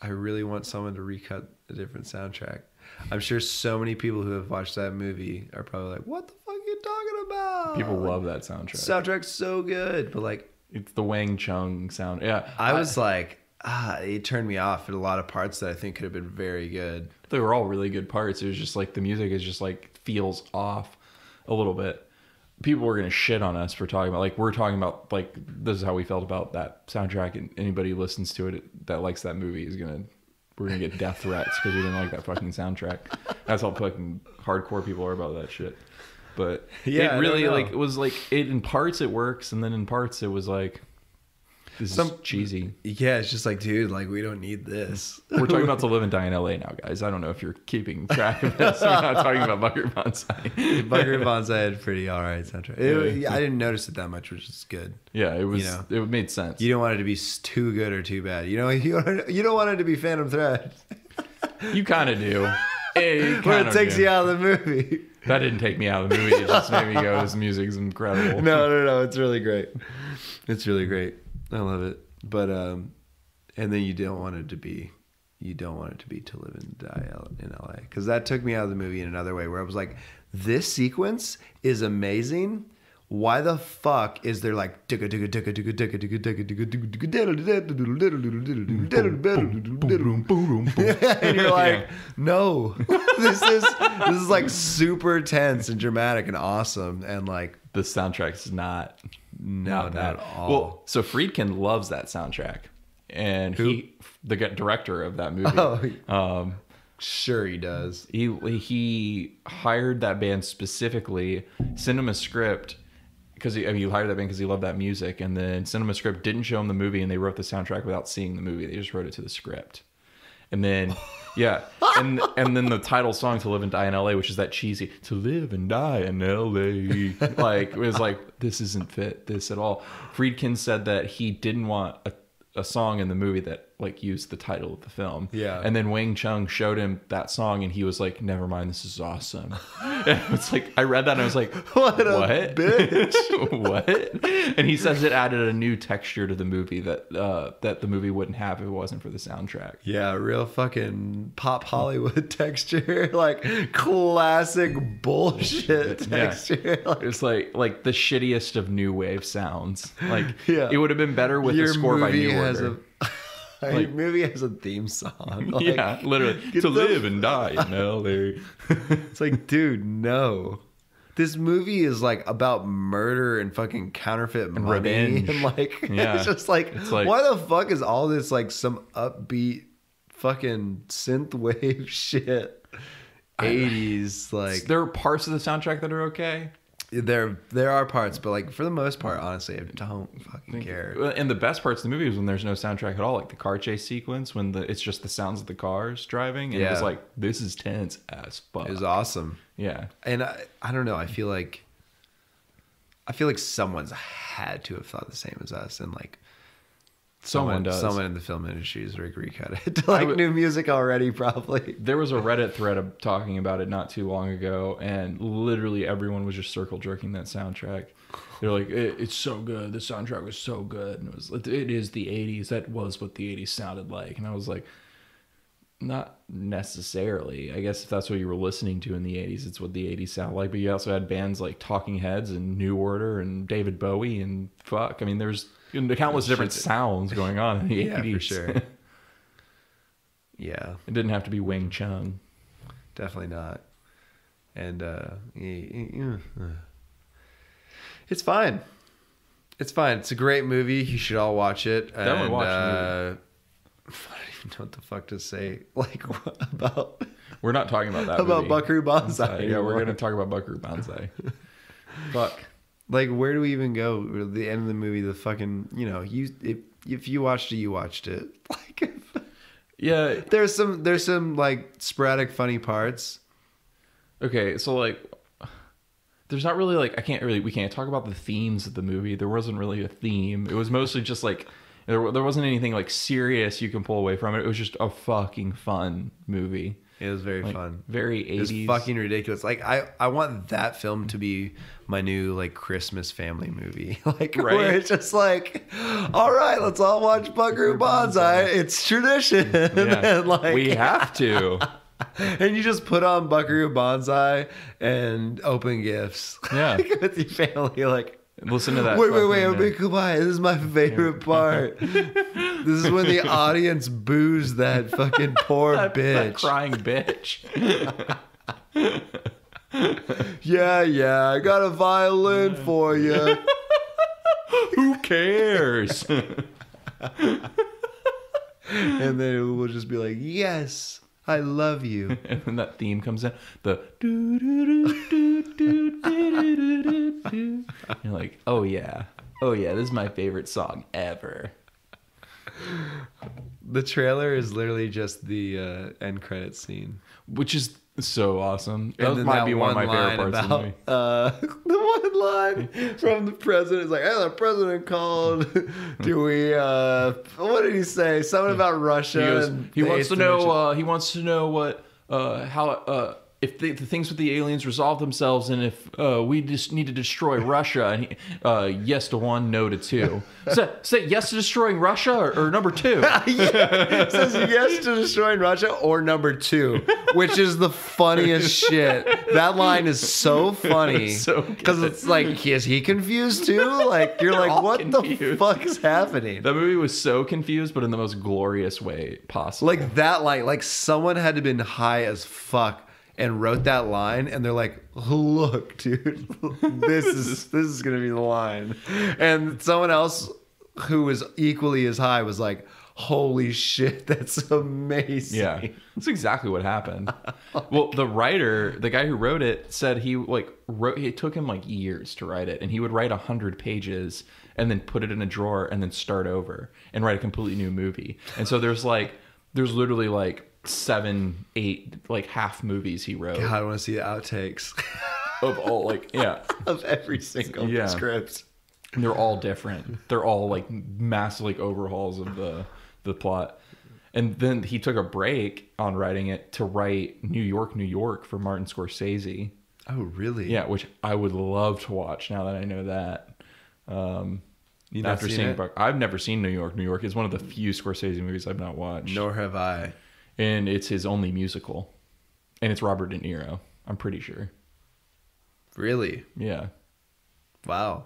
[SPEAKER 2] I really want someone to recut a different soundtrack. I'm sure so many people who have watched that movie are probably like, what the fuck are you talking about?
[SPEAKER 3] People love that soundtrack.
[SPEAKER 2] Soundtrack's so good, but like...
[SPEAKER 3] It's the Wang Chung sound. Yeah.
[SPEAKER 2] I was like, it turned me off at a lot of parts that I think could have been very good.
[SPEAKER 3] They were all really good parts. It was just like the music is just like feels off a little bit. People were going to shit on us for talking about, like, we're talking about, like, this is how we felt about that soundtrack, and anybody who listens to it that likes that movie we're going to get death threats because we didn't like that fucking soundtrack. That's how fucking hardcore people are about that shit. But yeah, it really, like, it was like, in parts it works, and then in parts it was like, this is cheesy.
[SPEAKER 2] Yeah, it's just like, dude, like, we don't need this.
[SPEAKER 3] We're talking about To Live and Die in LA now, guys. I don't know if you're keeping track of this. We're not talking about Buckaroo Banzai.
[SPEAKER 2] Buckaroo Banzai had a pretty alright soundtrack. I didn't notice it that much, which is good.
[SPEAKER 3] Yeah, it was. It made sense.
[SPEAKER 2] You don't want it to be too good or too bad. You don't want it to be Phantom Thread.
[SPEAKER 3] You kind of do.
[SPEAKER 2] When it takes you out of the movie.
[SPEAKER 3] That didn't take me out of the movie. It just made me go, this music's incredible.
[SPEAKER 2] No. It's really great. It's really great. I love it. But and then you don't want it to be To Live and Die in LA, because that took me out of the movie in another way, where I was like, this sequence is amazing. Why the fuck is there like and you're like, no, this is like super tense and dramatic and awesome, and like
[SPEAKER 3] the soundtrack's not
[SPEAKER 2] at all.
[SPEAKER 3] Well, so Friedkin loves that soundtrack, and the director of that movie.
[SPEAKER 2] Sure he does.
[SPEAKER 3] He hired that band specifically, sent him a script because he hired that band because he loved that music, and then sent him a script, didn't show him the movie, and they wrote the soundtrack without seeing the movie. They just wrote it to the script. And then yeah, and then the title song, To Live and Die in LA, which is that cheesy To Live and Die in LA. Like, it was like, this isn't fit this at all. Friedkin said that he didn't want a song in the movie that like used the title of the film.
[SPEAKER 2] Yeah.
[SPEAKER 3] And then Wang Chung showed him that song, and he was like, never mind, this is awesome. And it's like, I read that and I was like, what a bitch. What? And he says it added a new texture to the movie that the movie wouldn't have if it wasn't for the soundtrack.
[SPEAKER 2] Yeah, real fucking pop Hollywood texture, like classic bullshit texture.
[SPEAKER 3] Yeah. It's like the shittiest of new wave sounds. Like, it would have been better with a score by New Order.
[SPEAKER 2] Your movie has a theme song. Like,
[SPEAKER 3] yeah, literally. To Live and Die in LA.
[SPEAKER 2] It's like, dude, no. This movie is like about murder and fucking counterfeit money.
[SPEAKER 3] Revenge.
[SPEAKER 2] And like, it's just like, why the fuck is all this like some upbeat fucking synth wave shit? 80s, like.
[SPEAKER 3] There are parts of the soundtrack that are okay.
[SPEAKER 2] There are parts, but like for the most part, honestly, I don't fucking care.
[SPEAKER 3] And the best parts of the movie is when there's no soundtrack at all, like the car chase sequence when it's just the sounds of the cars driving, and it was like, this is tense as fuck.
[SPEAKER 2] It was awesome.
[SPEAKER 3] Yeah,
[SPEAKER 2] and I don't know. I feel like someone's had to have thought the same as us, and like someone in the film industry is recut it to like new music already. Probably
[SPEAKER 3] there was a Reddit thread talking about it not too long ago, and literally everyone was just circle jerking that soundtrack. They're like, it's so good. The soundtrack was so good, and it is the 80s. That was what the 80s sounded like. And I was like, not necessarily. I guess if that's what you were listening to in the 80s, it's what the 80s sound like. But you also had bands like Talking Heads and New Order and David Bowie and fuck. I mean, there's countless different sounds going on in the 80s.
[SPEAKER 2] Yeah, for sure. Yeah.
[SPEAKER 3] It didn't have to be Wang Chung.
[SPEAKER 2] Definitely not. And it's fine. It's fine. It's a great movie. You should all watch it.
[SPEAKER 3] Definitely watch the movie.
[SPEAKER 2] I don't even know what the fuck to say. Like, about...
[SPEAKER 3] We're not talking about that
[SPEAKER 2] about
[SPEAKER 3] movie.
[SPEAKER 2] Buckaroo Banzai.
[SPEAKER 3] Yeah, we're going to talk about Buckaroo Banzai. Fuck.
[SPEAKER 2] Like, where do we even go? The end of the movie, the fucking, if you watched it, you watched it. Like,
[SPEAKER 3] yeah,
[SPEAKER 2] there's some like sporadic funny parts.
[SPEAKER 3] Okay, so like, there's not really like we can't talk about the themes of the movie. There wasn't really a theme. It was mostly just like there wasn't anything like serious you can pull away from it. It was just a fucking fun movie.
[SPEAKER 2] It was very fun.
[SPEAKER 3] Very 80s.
[SPEAKER 2] It was fucking ridiculous. Like, I want that film to be my new, like, Christmas family movie. Like,
[SPEAKER 3] right?
[SPEAKER 2] Where it's just like, all right, let's all watch Buckaroo Banzai. It's tradition.
[SPEAKER 3] Yeah.
[SPEAKER 2] And like,
[SPEAKER 3] we have to.
[SPEAKER 2] And you just put on Buckaroo Banzai and open gifts.
[SPEAKER 3] Yeah.
[SPEAKER 2] Like, with your family, like,
[SPEAKER 3] listen to that.
[SPEAKER 2] Wait, everybody goodbye. This is my favorite part. This is when the audience boos that fucking poor bitch.
[SPEAKER 3] That crying bitch.
[SPEAKER 2] Yeah, I got a violin for you.
[SPEAKER 3] Who cares?
[SPEAKER 2] And then we'll just be like, yes, I love you.
[SPEAKER 3] And then that theme comes in. The you're like, oh yeah, this is my favorite song ever.
[SPEAKER 2] The trailer is literally just the end credit scene,
[SPEAKER 3] which is so awesome. That
[SPEAKER 2] and
[SPEAKER 3] might be one of my favorite parts of the movie.
[SPEAKER 2] The one line from the president is like, "Hey, the president called. Do we? What did he say? Something about Russia."
[SPEAKER 3] He wants to know. He wants to know what how if the things with the aliens resolve themselves, and if we just need to destroy Russia. And yes to 1, no to 2. Say yes to destroying Russia or number 2.
[SPEAKER 2] It says yes to destroying Russia or number 2, which is the funniest shit. That line is so funny because it's like, is he confused too? Like, you're like, what confused. The fuck is happening?
[SPEAKER 3] The movie was so confused, but in the most glorious way possible.
[SPEAKER 2] Like that line, like someone had to have been high as fuck and wrote that line, and they're like, look, dude, this is gonna be the line. And someone else who was equally as high was like, holy shit, that's amazing.
[SPEAKER 3] Yeah, that's exactly what happened. Well, the writer, the guy who wrote it, said it took him like years to write it, and he would write 100 pages and then put it in a drawer and then start over and write a completely new movie. And so there's literally like 7, 8 like half movies he wrote.
[SPEAKER 2] God, I want to see the outtakes
[SPEAKER 3] of all
[SPEAKER 2] of every single script.
[SPEAKER 3] And they're all different. They're all like massive like overhauls of the plot. And then he took a break on writing it to write New York for Martin Scorsese.
[SPEAKER 2] Oh, really?
[SPEAKER 3] Yeah, which I would love to watch now that I know that. After seeing I've never seen New York. It's one of the few Scorsese movies I've not watched.
[SPEAKER 2] Nor have I.
[SPEAKER 3] And it's his only musical. And it's Robert De Niro, I'm pretty sure.
[SPEAKER 2] Really?
[SPEAKER 3] Yeah.
[SPEAKER 2] Wow.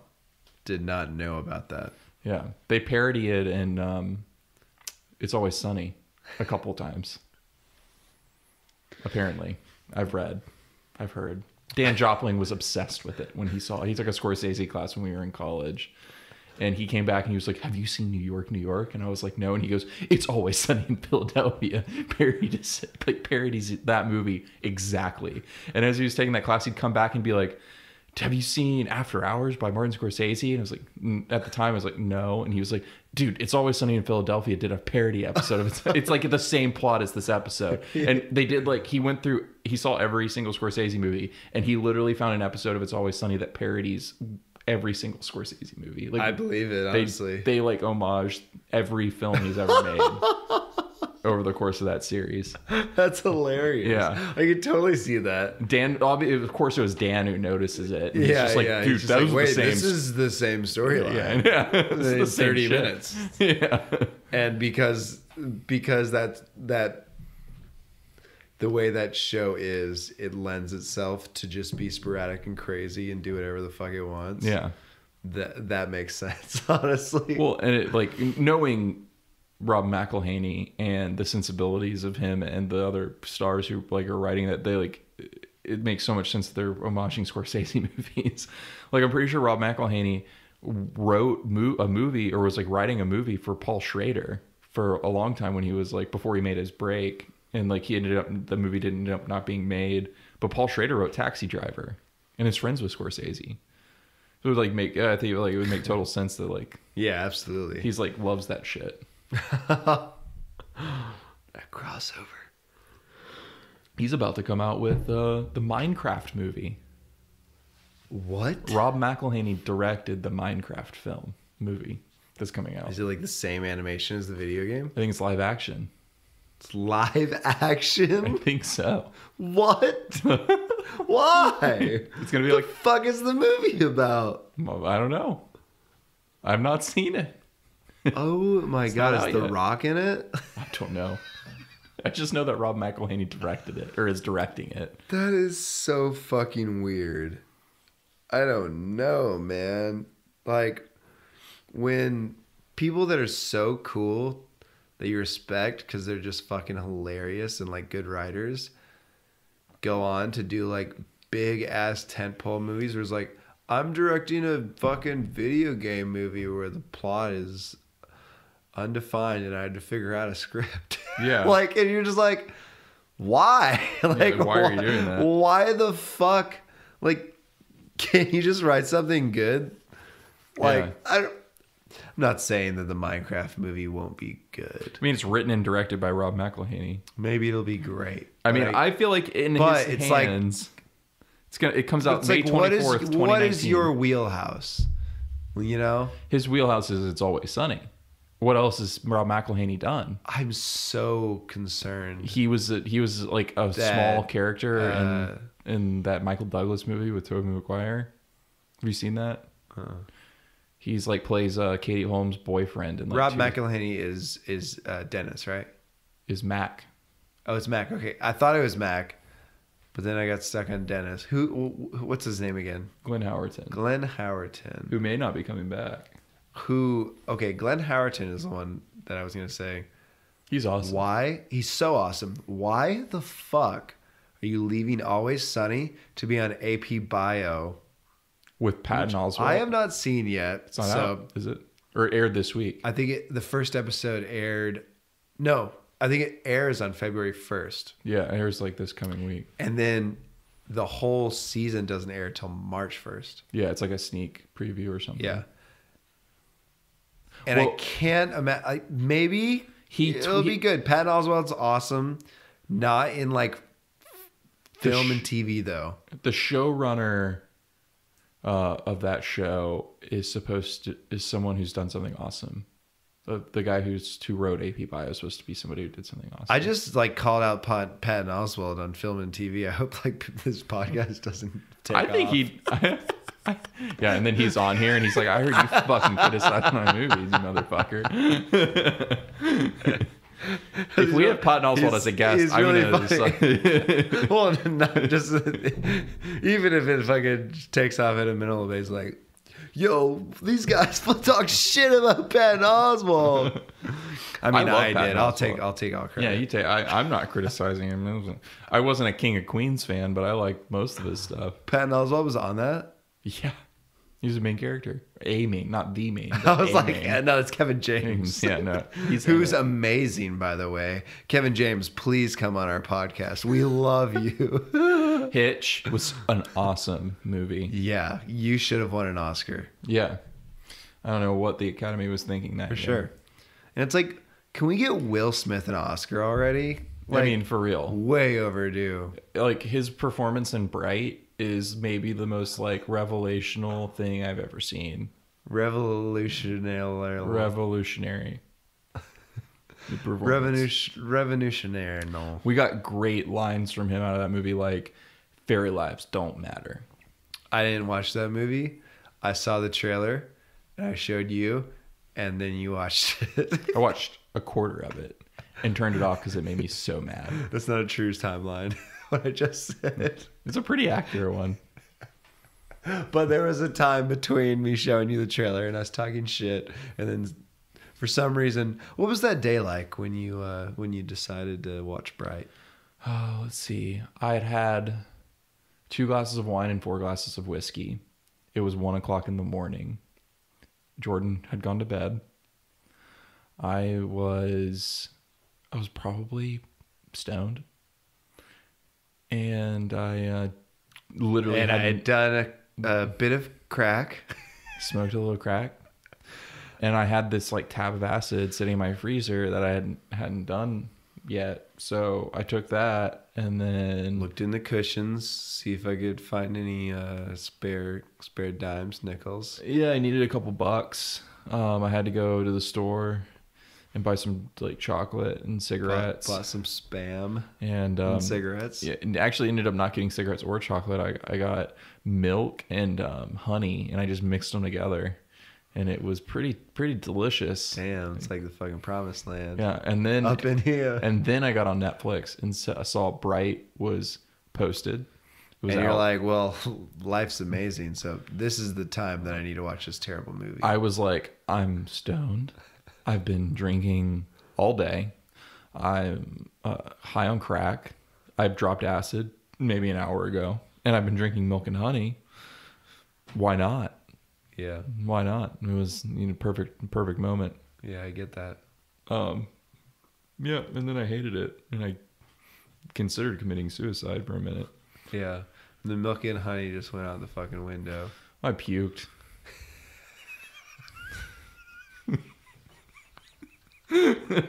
[SPEAKER 2] Did not know about that.
[SPEAKER 3] Yeah. They parody it in It's Always Sunny a couple times. Apparently. I've heard. Dan Jopling was obsessed with it when he took a Scorsese class when we were in college. And he came back and he was like, have you seen New York? And I was like, no. And he goes, It's Always Sunny in Philadelphia. Parodies that movie exactly. And as he was taking that class, he'd come back and be like, have you seen After Hours by Martin Scorsese? And I was like, at the time, I was like, no. And he was like, dude, It's Always Sunny in Philadelphia did a parody episode of it. It's like the same plot as this episode. Yeah. And they did he saw every single Scorsese movie, and he literally found an episode of It's Always Sunny that parodies every single Scorsese movie. Like,
[SPEAKER 2] I believe it, honestly.
[SPEAKER 3] They like homage every film he's ever made over the course of that series.
[SPEAKER 2] That's hilarious.
[SPEAKER 3] Yeah.
[SPEAKER 2] I can totally see that.
[SPEAKER 3] Dan, of course it was Dan who notices it. And he's just like, dude, that was the same.
[SPEAKER 2] This is the same storyline.
[SPEAKER 3] Yeah. It's the
[SPEAKER 2] 30 minutes.
[SPEAKER 3] Yeah.
[SPEAKER 2] And because that the way that show is, it lends itself to just be sporadic and crazy and do whatever the fuck it wants.
[SPEAKER 3] Yeah.
[SPEAKER 2] That makes sense, honestly.
[SPEAKER 3] Well, and it, like, knowing Rob McElhenney and the sensibilities of him and the other stars who like are writing that, they like, it makes so much sense that they're homaging Scorsese movies. Like, I'm pretty sure Rob McElhenney wrote a movie, or was like writing a movie for Paul Schrader for a long time when he was like, before he made his break. And like the movie didn't end up not being made, but Paul Schrader wrote Taxi Driver and is friends with Scorsese. It would like make. I think like it would make total sense that like.
[SPEAKER 2] Yeah, absolutely.
[SPEAKER 3] He's like loves that shit.
[SPEAKER 2] That crossover.
[SPEAKER 3] He's about to come out with the Minecraft movie.
[SPEAKER 2] What?
[SPEAKER 3] Rob McElhenney directed the Minecraft movie that's coming out.
[SPEAKER 2] Is it like the same animation as the video game?
[SPEAKER 3] I think it's live action.
[SPEAKER 2] It's live action?
[SPEAKER 3] I think so.
[SPEAKER 2] What? Why?
[SPEAKER 3] It's gonna be
[SPEAKER 2] what
[SPEAKER 3] like
[SPEAKER 2] the fuck is the movie about?
[SPEAKER 3] I don't know. I've not seen it.
[SPEAKER 2] Oh my god, is The Rock in it?
[SPEAKER 3] I don't know. I just know that Rob McElhenney directed it or is directing it.
[SPEAKER 2] That is so fucking weird. I don't know, man. Like when people that are so cool that you respect because they're just fucking hilarious and like good writers go on to do like big ass tentpole movies where it's like, I'm directing a fucking video game movie where the plot is undefined and I had to figure out a script.
[SPEAKER 3] Yeah.
[SPEAKER 2] Like, and you're just like, why? Like,
[SPEAKER 3] why are you doing that?
[SPEAKER 2] Why the fuck? Like, can you just write something good? Like,
[SPEAKER 3] yeah.
[SPEAKER 2] I'm not saying that the Minecraft movie won't be good.
[SPEAKER 3] I mean, it's written and directed by Rob McElhenney.
[SPEAKER 2] Maybe it'll be great.
[SPEAKER 3] I mean, I feel like in his hands, it comes out May 24th, 2019.
[SPEAKER 2] What is your wheelhouse? You know?
[SPEAKER 3] His wheelhouse is It's Always Sunny. What else has Rob McElhenney done?
[SPEAKER 2] I'm so concerned.
[SPEAKER 3] He was like a small character in that Michael Douglas movie with Tobey Maguire. Have you seen that? He's like plays Katie Holmes' boyfriend. And like
[SPEAKER 2] Rob McElhenney is Dennis, right?
[SPEAKER 3] Is Mac?
[SPEAKER 2] Oh, it's Mac. Okay, I thought it was Mac, but then I got stuck on Dennis. What's his name again?
[SPEAKER 3] Glenn Howerton.
[SPEAKER 2] Glenn Howerton,
[SPEAKER 3] who may not be coming back.
[SPEAKER 2] Glenn Howerton is the one that I was gonna say.
[SPEAKER 3] He's awesome.
[SPEAKER 2] Why? He's so awesome. Why the fuck are you leaving Always Sunny to be on AP Bio?
[SPEAKER 3] With Patton Oswalt.
[SPEAKER 2] I have not seen yet.
[SPEAKER 3] It's not out, is it? Or aired this week?
[SPEAKER 2] I think the first episode aired. No, I think it airs on February 1st.
[SPEAKER 3] Yeah, it airs like this coming week.
[SPEAKER 2] And then the whole season doesn't air till March 1st.
[SPEAKER 3] Yeah, it's like a sneak preview or something.
[SPEAKER 2] Yeah. And I can't imagine. Maybe it'll be good. Patton Oswalt's awesome. Not in like film and TV though.
[SPEAKER 3] The showrunner of that show is someone who's done something awesome. The guy who wrote AP Bio is supposed to be somebody who did something awesome.
[SPEAKER 2] I just like called out Patton Oswalt on film and TV. I hope like this podcast doesn't take off.
[SPEAKER 3] I think yeah, and then he's on here and he's like, I heard you fucking criticize my movies, you motherfucker. If we have Patton Oswalt as a guest, I'm really gonna just
[SPEAKER 2] well, not just even if it fucking takes off at a minimal base, like, yo, these guys talk shit about Patton Oswalt. I mean, I did. I'll take all credit.
[SPEAKER 3] Yeah, you take. I'm not criticizing him. I wasn't a King of Queens fan, but I like most of his stuff.
[SPEAKER 2] Patton Oswalt was on that.
[SPEAKER 3] Yeah, he's the main character. A main, not the main.
[SPEAKER 2] I was like, yeah, no, it's Kevin James.
[SPEAKER 3] Yeah, no,
[SPEAKER 2] who's amazing, by the way. Kevin James, please come on our podcast. We love you.
[SPEAKER 3] Hitch was an awesome movie.
[SPEAKER 2] Yeah, you should have won an Oscar.
[SPEAKER 3] Yeah, I don't know what the Academy was thinking that
[SPEAKER 2] for sure. And it's like, can we get Will Smith an Oscar already? Like,
[SPEAKER 3] I mean, for real,
[SPEAKER 2] way overdue.
[SPEAKER 3] Like his performance in Bright is maybe the most like revelational thing I've ever seen.
[SPEAKER 2] Revolutionary. Revolutionary. No.
[SPEAKER 3] We got great lines from him out of that movie, like fairy lives don't matter.
[SPEAKER 2] I didn't watch that movie. I saw the trailer and I showed you, and then you watched it.
[SPEAKER 3] I watched a quarter of it and turned it off because it made me so mad.
[SPEAKER 2] That's not a true timeline. What I just said.
[SPEAKER 3] It's a pretty accurate one.
[SPEAKER 2] But there was a time between me showing you the trailer and us talking shit, and then for some reason, what was that day like when you decided to watch Bright?
[SPEAKER 3] Oh, let's see. I had 2 glasses of wine and 4 glasses of whiskey. It was 1:00 in the morning. Jordan had gone to bed. I was probably stoned. And I literally
[SPEAKER 2] I had done a a bit of crack.
[SPEAKER 3] Smoked a little crack. And I had this like tab of acid sitting in my freezer that I hadn't done yet. So I took that and then
[SPEAKER 2] looked in the cushions, see if I could find any spare dimes, nickels.
[SPEAKER 3] Yeah, I needed a couple bucks. I had to go to the store and buy some like chocolate and cigarettes.
[SPEAKER 2] Bought some Spam
[SPEAKER 3] and
[SPEAKER 2] cigarettes.
[SPEAKER 3] Yeah, and actually ended up not getting cigarettes or chocolate. I got milk and honey, and I just mixed them together, and it was pretty delicious.
[SPEAKER 2] Damn, it's like the fucking promised land.
[SPEAKER 3] Yeah, and then
[SPEAKER 2] up in here,
[SPEAKER 3] and then I got on Netflix and I saw Bright was posted.
[SPEAKER 2] And you're like, well, life's amazing, so this is the time that I need to watch this terrible movie.
[SPEAKER 3] I was like, I'm stoned. I've been drinking all day. I'm high on crack. I've dropped acid maybe an hour ago, and I've been drinking milk and honey. Why not?
[SPEAKER 2] Yeah.
[SPEAKER 3] Why not? It was perfect moment.
[SPEAKER 2] Yeah, I get that.
[SPEAKER 3] Yeah, and then I hated it, and I considered committing suicide for a minute.
[SPEAKER 2] Yeah. The milk and honey just went out the fucking window.
[SPEAKER 3] I puked.
[SPEAKER 2] And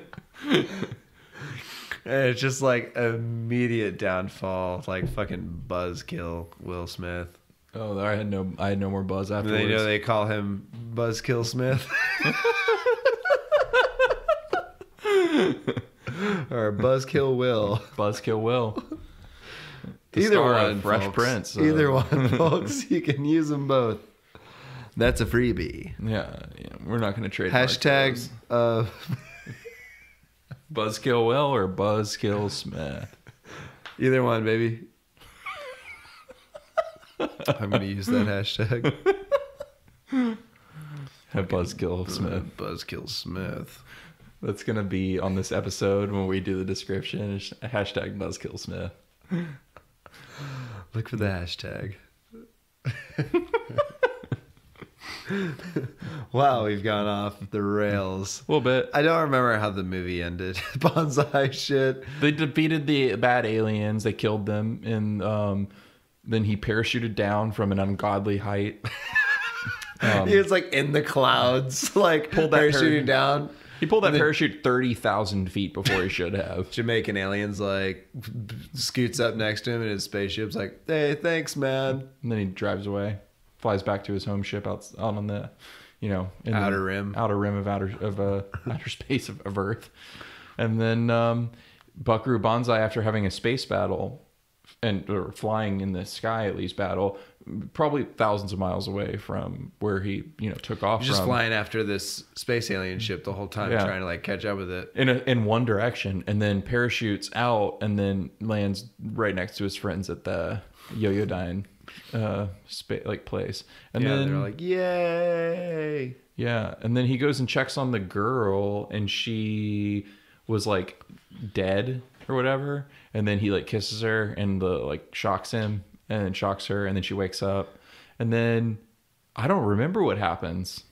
[SPEAKER 2] it's just like immediate downfall, like fucking buzzkill Will Smith.
[SPEAKER 3] Oh, I had no more buzz afterwards.
[SPEAKER 2] They know they call him Buzzkill Smith. Or Buzzkill Will.
[SPEAKER 3] Buzzkill Will.
[SPEAKER 2] Either one,
[SPEAKER 3] Fresh
[SPEAKER 2] folks.
[SPEAKER 3] Prince.
[SPEAKER 2] Either one, folks. You can use them both. That's a freebie.
[SPEAKER 3] Yeah, we're not going to trade.
[SPEAKER 2] Hashtag
[SPEAKER 3] Buzzkill Will or Buzzkill Smith.
[SPEAKER 2] Either one, baby. I'm going to use that hashtag.
[SPEAKER 3] Buzzkill Smith.
[SPEAKER 2] Buzzkill Smith.
[SPEAKER 3] That's going to be on this episode when we do the description. Hashtag Buzzkill Smith.
[SPEAKER 2] Look for the hashtag. Wow, we've gone off the rails.
[SPEAKER 3] A little bit.
[SPEAKER 2] I don't remember how the movie ended. Banzai shit.
[SPEAKER 3] They defeated the bad aliens. They killed them. And then he parachuted down from an ungodly height.
[SPEAKER 2] He was like in the clouds, like
[SPEAKER 3] pulled that
[SPEAKER 2] parachuting down.
[SPEAKER 3] He pulled that parachute 30,000 feet before he should have.
[SPEAKER 2] Jamaican aliens like scoots up next to him in his spaceship's like, hey, thanks, man.
[SPEAKER 3] And then he drives away, flies back to his home ship out on the, in
[SPEAKER 2] outer
[SPEAKER 3] the
[SPEAKER 2] rim
[SPEAKER 3] of outer space of Earth. And then Buckaroo Banzai, after having a space battle or flying in the sky at least battle, probably thousands of miles away from where he took off.
[SPEAKER 2] He's just flying after this space alien ship the whole time, trying to like catch up with it
[SPEAKER 3] in one direction, and then parachutes out and then lands right next to his friends at the Yoyodyne place. And then
[SPEAKER 2] they're like, yay.
[SPEAKER 3] Yeah, and then he goes and checks on the girl, and she was like dead or whatever, and then he like kisses her and shocks him and then shocks her, and then she wakes up, and then I don't remember what happens.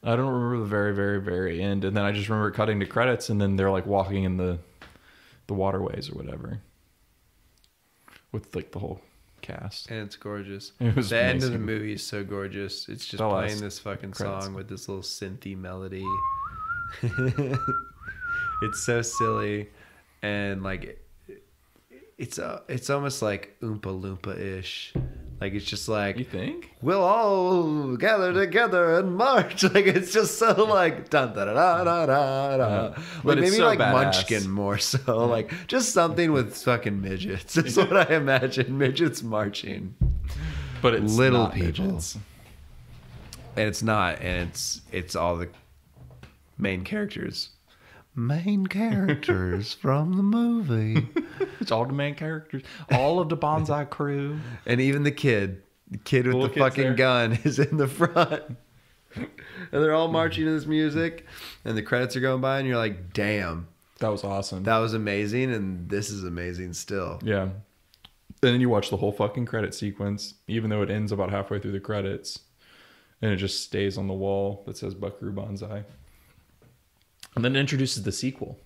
[SPEAKER 3] I don't remember the very, very, very end, and then I just remember cutting to credits, and then they're like walking in the waterways or whatever with like the whole cast,
[SPEAKER 2] and it's gorgeous.
[SPEAKER 3] It was
[SPEAKER 2] the end of
[SPEAKER 3] amazing.
[SPEAKER 2] the movie is so gorgeous. It's just
[SPEAKER 3] The
[SPEAKER 2] playing
[SPEAKER 3] last
[SPEAKER 2] this fucking
[SPEAKER 3] credits.
[SPEAKER 2] song with this little synthy melody. It's so silly, and like it's almost like Oompa Loompa-ish. Like it's just like,
[SPEAKER 3] you think
[SPEAKER 2] we'll all gather together and march. Like it's just so like dun da da da da da da.
[SPEAKER 3] But
[SPEAKER 2] Like
[SPEAKER 3] it's
[SPEAKER 2] maybe
[SPEAKER 3] so
[SPEAKER 2] like
[SPEAKER 3] badass.
[SPEAKER 2] Munchkin more so. Like just something with fucking midgets. That's what I imagine. Midgets marching.
[SPEAKER 3] but it's
[SPEAKER 2] Little
[SPEAKER 3] not
[SPEAKER 2] people.
[SPEAKER 3] midgets.
[SPEAKER 2] And it's not, and it's all the main characters. Main characters from the movie.
[SPEAKER 3] It's all the main characters, all of the Banzai crew,
[SPEAKER 2] And even the kid with
[SPEAKER 3] Little
[SPEAKER 2] the
[SPEAKER 3] kid's
[SPEAKER 2] fucking
[SPEAKER 3] there.
[SPEAKER 2] gun is in the front. And they're all marching to this music, and the credits are going by, and you're like, damn,
[SPEAKER 3] that was awesome.
[SPEAKER 2] that was amazing, and this is amazing still.
[SPEAKER 3] Yeah. And then you watch the whole fucking credit sequence, even though it ends about halfway through the credits, and it just stays on the wall that says Buckaroo Banzai. And then it introduces the sequel.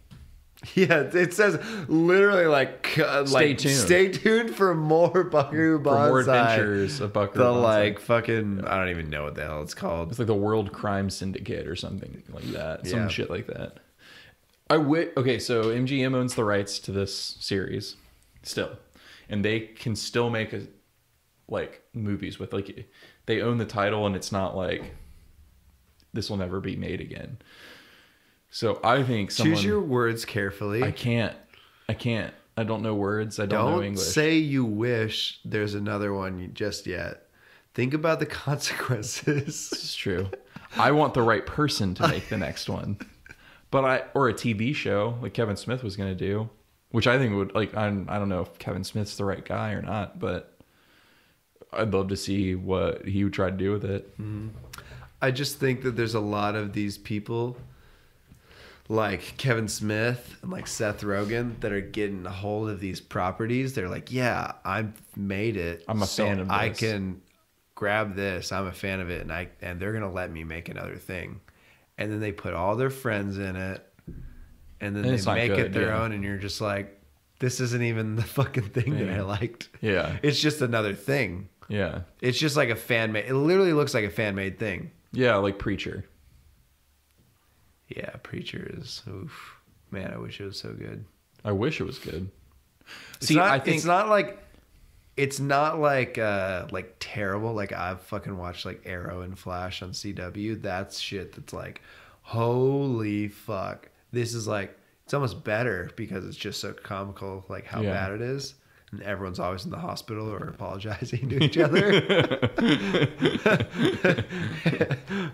[SPEAKER 2] Yeah, it says literally like stay tuned for more Buckaroo Banzai.
[SPEAKER 3] For more adventures of Buckaroo
[SPEAKER 2] The
[SPEAKER 3] Banzai.
[SPEAKER 2] like fucking, I don't even know what the hell it's called.
[SPEAKER 3] It's like the World Crime Syndicate or something like that. Some
[SPEAKER 2] Yeah.
[SPEAKER 3] shit like that. Okay, so MGM owns the rights to this series still. And they can still make movies with they own the title, and it's not like this will never be made again. So I think
[SPEAKER 2] choose your words carefully.
[SPEAKER 3] I can't. I don't know words. I don't know English.
[SPEAKER 2] Don't say you wish there's another one just yet. Think about the consequences.
[SPEAKER 3] This is true. I want the right person to make the next one. Or a TV show like Kevin Smith was going to do, which I think would I don't know if Kevin Smith's the right guy or not, but I'd love to see what he would try to do with it.
[SPEAKER 2] Mm-hmm. I just think that there's a lot of these people like Kevin Smith and like Seth Rogen that are getting a hold of these properties. They're like, yeah, I've made it.
[SPEAKER 3] I'm a fan of this.
[SPEAKER 2] I can grab this. I'm a fan of it. And they're going to let me make another thing. And then they put all their friends in it. And then they make it their own. And you're just like, this isn't even the fucking thing that I liked.
[SPEAKER 3] Yeah.
[SPEAKER 2] It's just another thing.
[SPEAKER 3] Yeah.
[SPEAKER 2] It's just like a fan made. It literally looks like a fan made thing.
[SPEAKER 3] Yeah, like Preacher.
[SPEAKER 2] Yeah, Preacher is, oof. Man, I wish it was so good.
[SPEAKER 3] I wish it was good.
[SPEAKER 2] I think it's not like terrible. Like I've fucking watched like Arrow and Flash on CW. That's shit that's like, holy fuck. This is like, it's almost better because it's just so comical, like how bad it is. And everyone's always in the hospital or apologizing to each other.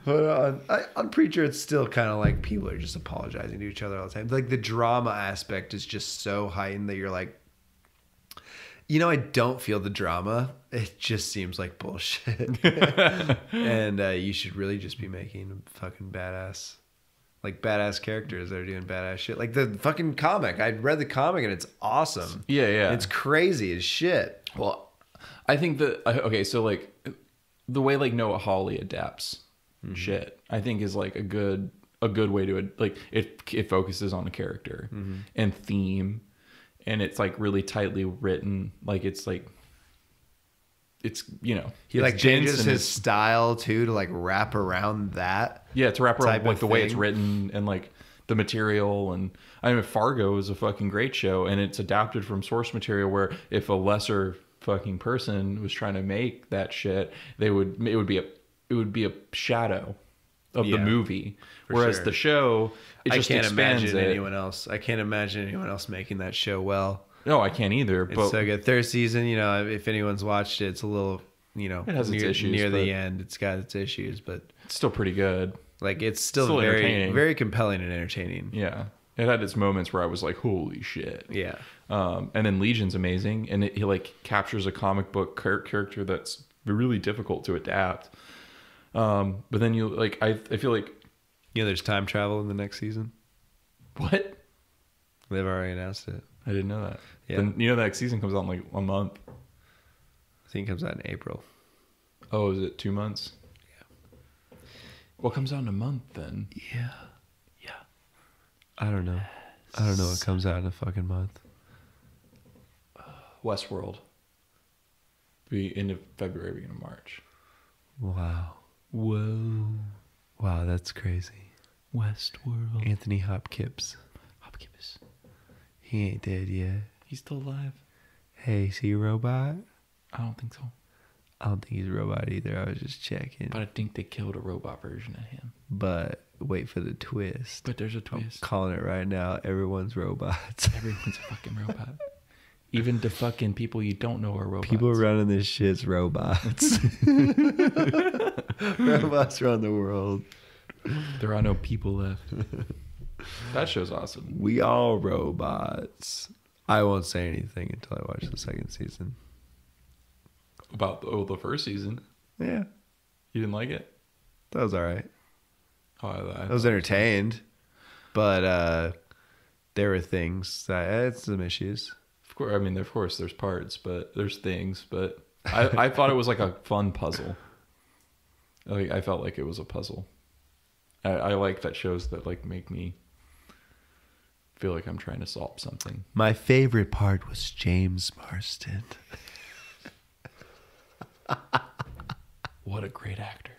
[SPEAKER 2] But on Preacher, it's still kind of like people are just apologizing to each other all the time. Like the drama aspect is just so heightened that you're like, I don't feel the drama. It just seems like bullshit. And you should really just be making fucking badass characters that are doing badass shit. Like the fucking comic. I read the comic and it's awesome.
[SPEAKER 3] Yeah.
[SPEAKER 2] It's crazy as shit.
[SPEAKER 3] Well, I think so like the way like Noah Hawley adapts shit, I think is like a good way to like it focuses on a character and theme, and it's like really tightly written. Like it's like
[SPEAKER 2] he like changes his style too to like wrap around that.
[SPEAKER 3] Yeah, to wrap around like the way it's
[SPEAKER 2] thing.
[SPEAKER 3] written and like the material. And I mean, Fargo is a fucking great show, and it's adapted from source material where if a lesser fucking person was trying to make that shit, it would be a shadow of the movie. Whereas the show, it just expands it.
[SPEAKER 2] I can't imagine anyone else making that show well.
[SPEAKER 3] No, I can't either.
[SPEAKER 2] It's so good. Third season, if anyone's watched it, it's a little,
[SPEAKER 3] it has its issues,
[SPEAKER 2] near the end. It's got its issues, but
[SPEAKER 3] it's still pretty good.
[SPEAKER 2] Like it's still very, very compelling and entertaining.
[SPEAKER 3] Yeah, it had its moments where I was like, "Holy shit!"
[SPEAKER 2] Yeah.
[SPEAKER 3] And then Legion's amazing, and he like captures a comic book character that's really difficult to adapt. But then you like, I feel like,
[SPEAKER 2] there's time travel in the next season.
[SPEAKER 3] What?
[SPEAKER 2] They've already announced it.
[SPEAKER 3] I didn't know that.
[SPEAKER 2] Yeah.
[SPEAKER 3] Then, the next season comes out in like a month.
[SPEAKER 2] I think it comes out in April.
[SPEAKER 3] Oh, is it 2 months?
[SPEAKER 2] Yeah.
[SPEAKER 3] Well, it comes out in a month then.
[SPEAKER 2] Yeah. I don't know. I don't know what comes out in a fucking month.
[SPEAKER 3] Westworld. Be end of February, beginning of March.
[SPEAKER 2] Wow.
[SPEAKER 3] Whoa.
[SPEAKER 2] Wow, that's crazy.
[SPEAKER 3] Westworld.
[SPEAKER 2] Anthony Hopkins. He ain't dead yet.
[SPEAKER 3] He's still alive.
[SPEAKER 2] Hey, is he a robot?
[SPEAKER 3] I don't think so.
[SPEAKER 2] I don't think he's a robot either. I was just checking.
[SPEAKER 3] But I think they killed a robot version of him.
[SPEAKER 2] But wait for the twist.
[SPEAKER 3] But there's a twist.
[SPEAKER 2] I'm calling it right now. Everyone's robots.
[SPEAKER 3] Everyone's a fucking robot. Even the fucking people you don't know are robots.
[SPEAKER 2] People running this shit's robots. Robots run the world.
[SPEAKER 3] There are no people left. That show's awesome.
[SPEAKER 2] We all robots. I won't say anything until I watch the second season.
[SPEAKER 3] About the first season?
[SPEAKER 2] Yeah.
[SPEAKER 3] You didn't like it?
[SPEAKER 2] That was all right.
[SPEAKER 3] Oh,
[SPEAKER 2] I was entertained. But there were things that had some issues.
[SPEAKER 3] Of course, there's parts, but there's things. But I thought it was like a fun puzzle. Like I felt like it was a puzzle. I like that shows that like make me feel like I'm trying to solve something.
[SPEAKER 2] My favorite part was James Marsden.
[SPEAKER 3] What a great actor.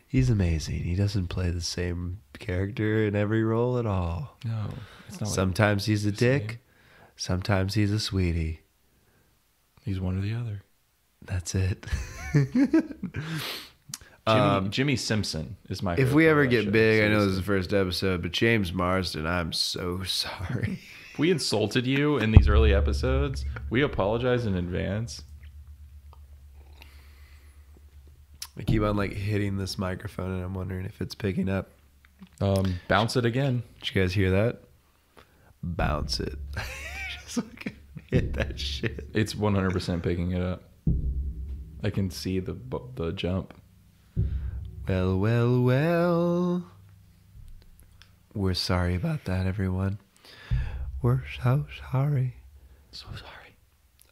[SPEAKER 2] He's amazing. He doesn't play the same character in every role at all.
[SPEAKER 3] No, it's not.
[SPEAKER 2] Sometimes he's a dick. Sometimes he's a sweetie.
[SPEAKER 3] He's one or the other.
[SPEAKER 2] That's it.
[SPEAKER 3] Jimmy Simpson is my
[SPEAKER 2] If
[SPEAKER 3] favorite.
[SPEAKER 2] we ever get
[SPEAKER 3] show,
[SPEAKER 2] big, I know
[SPEAKER 3] seriously.
[SPEAKER 2] this is the first episode, but James Marsden, I'm so sorry.
[SPEAKER 3] If we insulted you in these early episodes, we apologize in advance.
[SPEAKER 2] I keep on like hitting this microphone and I'm wondering if it's picking up.
[SPEAKER 3] Bounce it again.
[SPEAKER 2] Did you guys hear that? Bounce it. Just like hit that shit.
[SPEAKER 3] It's 100% picking it up. I can see the jump.
[SPEAKER 2] Well, well, well. We're sorry about that, everyone. We're so sorry.
[SPEAKER 3] So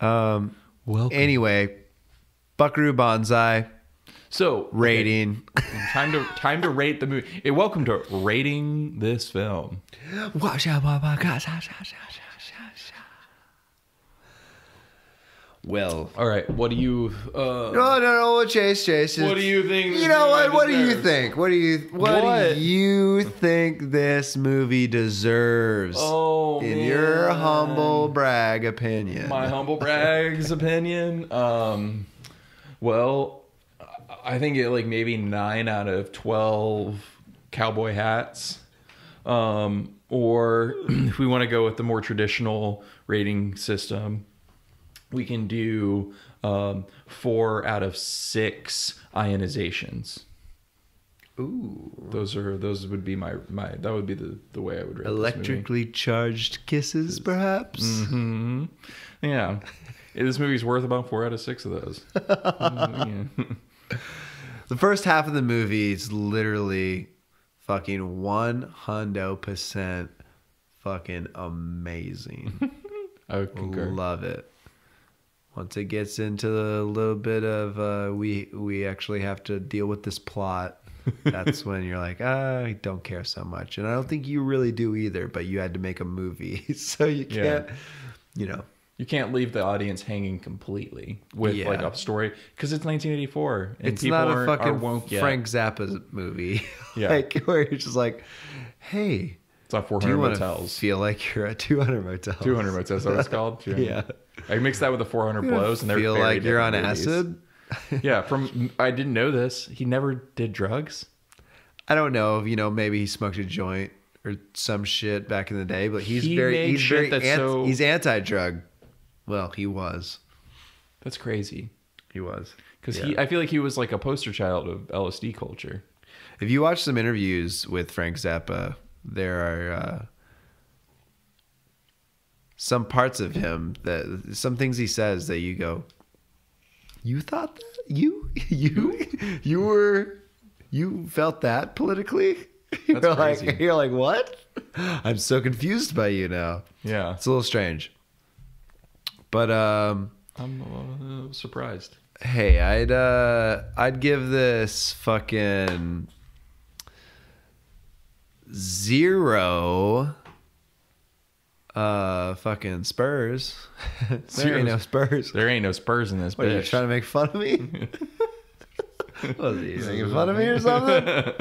[SPEAKER 3] sorry. Welcome.
[SPEAKER 2] Anyway, Buckaroo Banzai
[SPEAKER 3] So
[SPEAKER 2] rating.
[SPEAKER 3] Okay. Time to rate the movie. Welcome to rating this film.
[SPEAKER 2] Well,
[SPEAKER 3] All right. What do you?
[SPEAKER 2] no, Chase.
[SPEAKER 3] What do you think?
[SPEAKER 2] You know what? What do you
[SPEAKER 3] deserves?
[SPEAKER 2] think? What do you think this movie deserves?
[SPEAKER 3] Oh,
[SPEAKER 2] in
[SPEAKER 3] man.
[SPEAKER 2] your humble brag opinion.
[SPEAKER 3] My humble brag's opinion. Well, I think it like maybe 9 out of 12 cowboy hats. Or if we want to go with the more traditional rating system, we can do 4 out of 6 ionizations.
[SPEAKER 2] Ooh.
[SPEAKER 3] Those would be my that would be the way I would rate
[SPEAKER 2] Electrically charged kisses, perhaps?
[SPEAKER 3] Mm-hmm. Yeah. This movie's worth about 4 out of 6 of those. Yeah.
[SPEAKER 2] The first half of the movie is literally fucking 100% fucking amazing.
[SPEAKER 3] I would concur.
[SPEAKER 2] Love it. Once it gets into a little bit of we actually have to deal with this plot, that's when you're like, I don't care so much. And I don't think you really do either, but you had to make a movie. So you can't,
[SPEAKER 3] You can't leave the audience hanging completely with like a story because it's 1984 and
[SPEAKER 2] it's
[SPEAKER 3] people
[SPEAKER 2] not a
[SPEAKER 3] aren't
[SPEAKER 2] fucking
[SPEAKER 3] woke yet.
[SPEAKER 2] Frank Zappa movie.
[SPEAKER 3] Yeah.
[SPEAKER 2] Like where you're just like, hey,
[SPEAKER 3] It's not
[SPEAKER 2] do
[SPEAKER 3] 400
[SPEAKER 2] you want to
[SPEAKER 3] motels.
[SPEAKER 2] feel like you're at 200 motels?
[SPEAKER 3] 200 motels, that's what it's called? 200.
[SPEAKER 2] Yeah.
[SPEAKER 3] I mixed that with the 400 blows and they're
[SPEAKER 2] feel
[SPEAKER 3] very
[SPEAKER 2] like you're on
[SPEAKER 3] different movies.
[SPEAKER 2] acid?
[SPEAKER 3] Yeah, I didn't know this. He never did drugs.
[SPEAKER 2] I don't know, maybe he smoked a joint or some shit back in the day, but he's
[SPEAKER 3] He
[SPEAKER 2] very
[SPEAKER 3] made
[SPEAKER 2] he's
[SPEAKER 3] shit
[SPEAKER 2] very
[SPEAKER 3] that's so-
[SPEAKER 2] he's anti-drug. Well, he was.
[SPEAKER 3] That's crazy.
[SPEAKER 2] He was.
[SPEAKER 3] Because
[SPEAKER 2] Yeah.
[SPEAKER 3] I feel like he was like a poster child of LSD culture.
[SPEAKER 2] If you watch some interviews with Frank Zappa, there are some parts of him some things he says that you go, you thought that? You felt that politically?
[SPEAKER 3] That's crazy.
[SPEAKER 2] You're like, what? I'm so confused by you now.
[SPEAKER 3] Yeah.
[SPEAKER 2] It's a little strange. But
[SPEAKER 3] I'm surprised.
[SPEAKER 2] hey, I'd give this fucking 0 fucking Spurs. There ain't no Spurs.
[SPEAKER 3] There ain't no Spurs in this
[SPEAKER 2] What, are you
[SPEAKER 3] bitch.
[SPEAKER 2] trying to make fun of me? Was he making fun of me or something?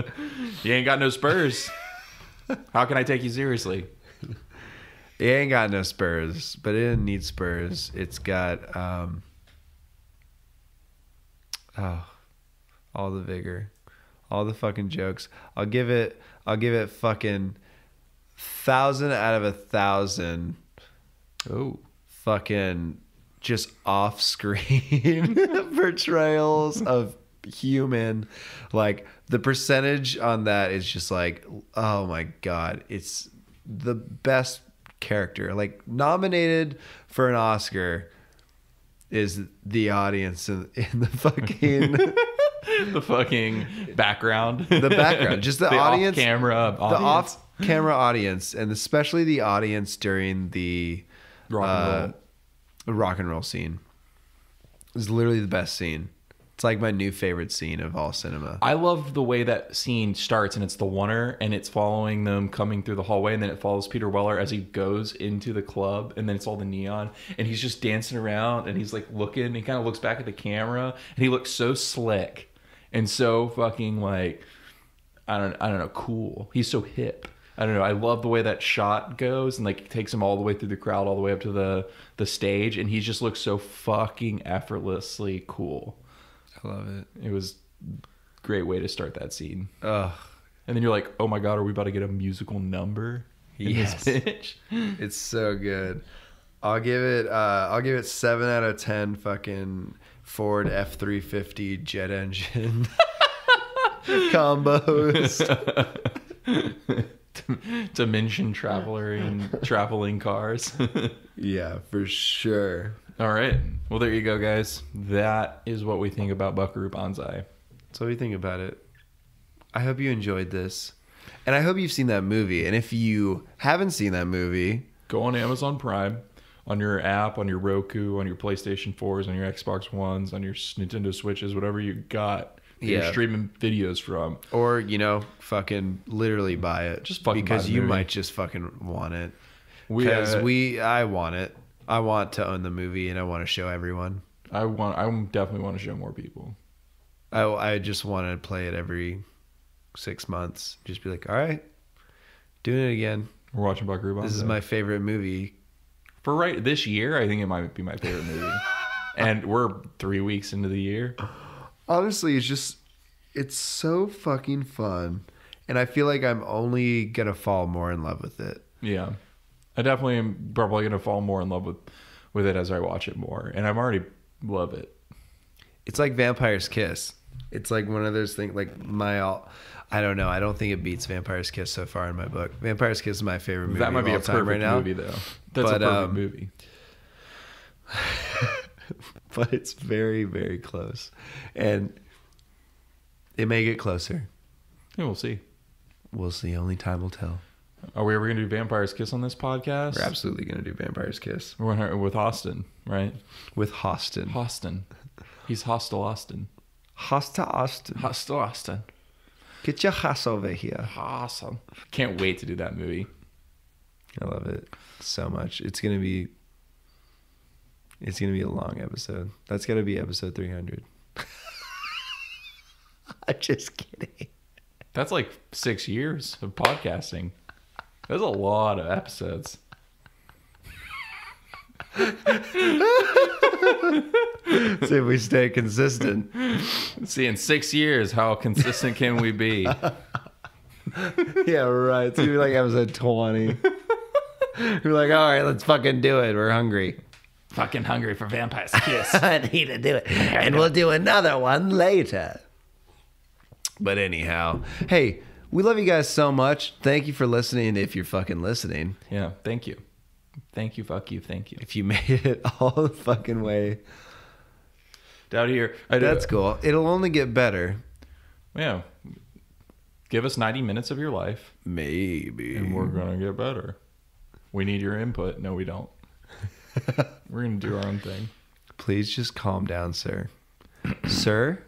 [SPEAKER 3] You ain't got no Spurs. How can I take you seriously?
[SPEAKER 2] It ain't got no Spurs, but it didn't need Spurs. It's got all the vigor, all the fucking jokes. I'll give it fucking 1,000 out of 1,000.
[SPEAKER 3] Oh,
[SPEAKER 2] Fucking just off-screen portrayals of human. Like the percentage on that is just like, oh my god, it's the best character. Like nominated for an Oscar is the audience in the fucking
[SPEAKER 3] the fucking background.
[SPEAKER 2] the background, just the audience,
[SPEAKER 3] off-camera audience.
[SPEAKER 2] the off-camera audience, and especially the audience during the
[SPEAKER 3] rock and roll.
[SPEAKER 2] rock and roll scene is literally the best scene. It's like my new favorite scene of all cinema.
[SPEAKER 3] I love the way that scene starts, and it's the oner, and it's following them coming through the hallway, and then it follows Peter Weller as he goes into the club, and then it's all the neon, and he's just dancing around, and he's like looking, he kind of looks back at the camera, and he looks so slick and so fucking like, I don't know, cool. He's so hip. I don't know. I love the way that shot goes, and like takes him all the way through the crowd, all the way up to the stage, and he just looks so fucking effortlessly cool.
[SPEAKER 2] I love it.
[SPEAKER 3] It was a great way to start that scene.
[SPEAKER 2] Ugh.
[SPEAKER 3] And then you're like, oh my God, are we about to get a musical number in this bitch?
[SPEAKER 2] It's so good. I'll give it 7 out of 10 fucking Ford F-350 jet engine combos.
[SPEAKER 3] Dimension traveling cars.
[SPEAKER 2] Yeah, for sure.
[SPEAKER 3] All right. Well, there you go, guys. That is what we think about Buckaroo Banzai.
[SPEAKER 2] So what do you think about it? I hope you enjoyed this. And I hope you've seen that movie. And if you haven't seen that movie,
[SPEAKER 3] go on Amazon Prime, on your app, on your Roku, on your PlayStation 4s, on your Xbox 1s, on your Nintendo Switches, whatever you got. You're streaming videos from.
[SPEAKER 2] Or, fucking literally buy it.
[SPEAKER 3] Just fucking
[SPEAKER 2] because
[SPEAKER 3] buy the
[SPEAKER 2] you
[SPEAKER 3] movie.
[SPEAKER 2] might just fucking want it. I want it. I want to own the movie, and I want to show everyone.
[SPEAKER 3] I definitely want to show more people.
[SPEAKER 2] I just want to play it every 6 months. Just be like, all right, doing it again.
[SPEAKER 3] We're watching Buckaroo Banzai.
[SPEAKER 2] This is my favorite movie.
[SPEAKER 3] For this year, I think it might be my favorite movie. And we're 3 weeks into the year.
[SPEAKER 2] Honestly, it's so fucking fun. And I feel like I'm only going to fall more in love with it.
[SPEAKER 3] Yeah. I definitely am probably going to fall more in love with it as I watch it more. And I'm already love it.
[SPEAKER 2] It's like Vampire's Kiss. It's like one of those things, like I don't know. I don't think it beats Vampire's Kiss so far in my book. Vampire's Kiss is my favorite movie.
[SPEAKER 3] That might be a
[SPEAKER 2] perfect
[SPEAKER 3] perfect movie, though. That's a perfect movie.
[SPEAKER 2] But it's very, very close. And it may get closer.
[SPEAKER 3] Yeah, we'll see.
[SPEAKER 2] We'll see. Only time will tell.
[SPEAKER 3] Are we ever going to do Vampire's Kiss on this podcast?
[SPEAKER 2] We're absolutely going to do Vampire's Kiss.
[SPEAKER 3] We're with Austin, right?
[SPEAKER 2] With Austin.
[SPEAKER 3] He's hostile Austin.
[SPEAKER 2] Hostile Austin.
[SPEAKER 3] Hostile Austin.
[SPEAKER 2] Get your ass over here.
[SPEAKER 3] Awesome. Can't wait to do that movie.
[SPEAKER 2] I love it so much. It's gonna be a long episode. That's gotta be episode 300. I'm just kidding.
[SPEAKER 3] That's like 6 years of podcasting. That's a lot of episodes.
[SPEAKER 2] See if we stay consistent.
[SPEAKER 3] See, in 6 years, how consistent can we be?
[SPEAKER 2] Yeah, right. It's gonna be like episode 20. We're like, all right, let's fucking do it. We're hungry.
[SPEAKER 3] Fucking hungry for Vampire's Kiss.
[SPEAKER 2] I need to do it. And we'll do another one later. But anyhow, hey, we love you guys so much. Thank you for listening if you're fucking listening.
[SPEAKER 3] Yeah, thank you. Thank you, fuck you, thank you.
[SPEAKER 2] If you made it all the fucking way
[SPEAKER 3] down here.
[SPEAKER 2] That's cool. It'll only get better.
[SPEAKER 3] Yeah. Give us 90 minutes of your life.
[SPEAKER 2] Maybe.
[SPEAKER 3] And we're going to get better. We need your input. No, we don't. We're going to do our own thing.
[SPEAKER 2] Please just calm down, sir. Sir,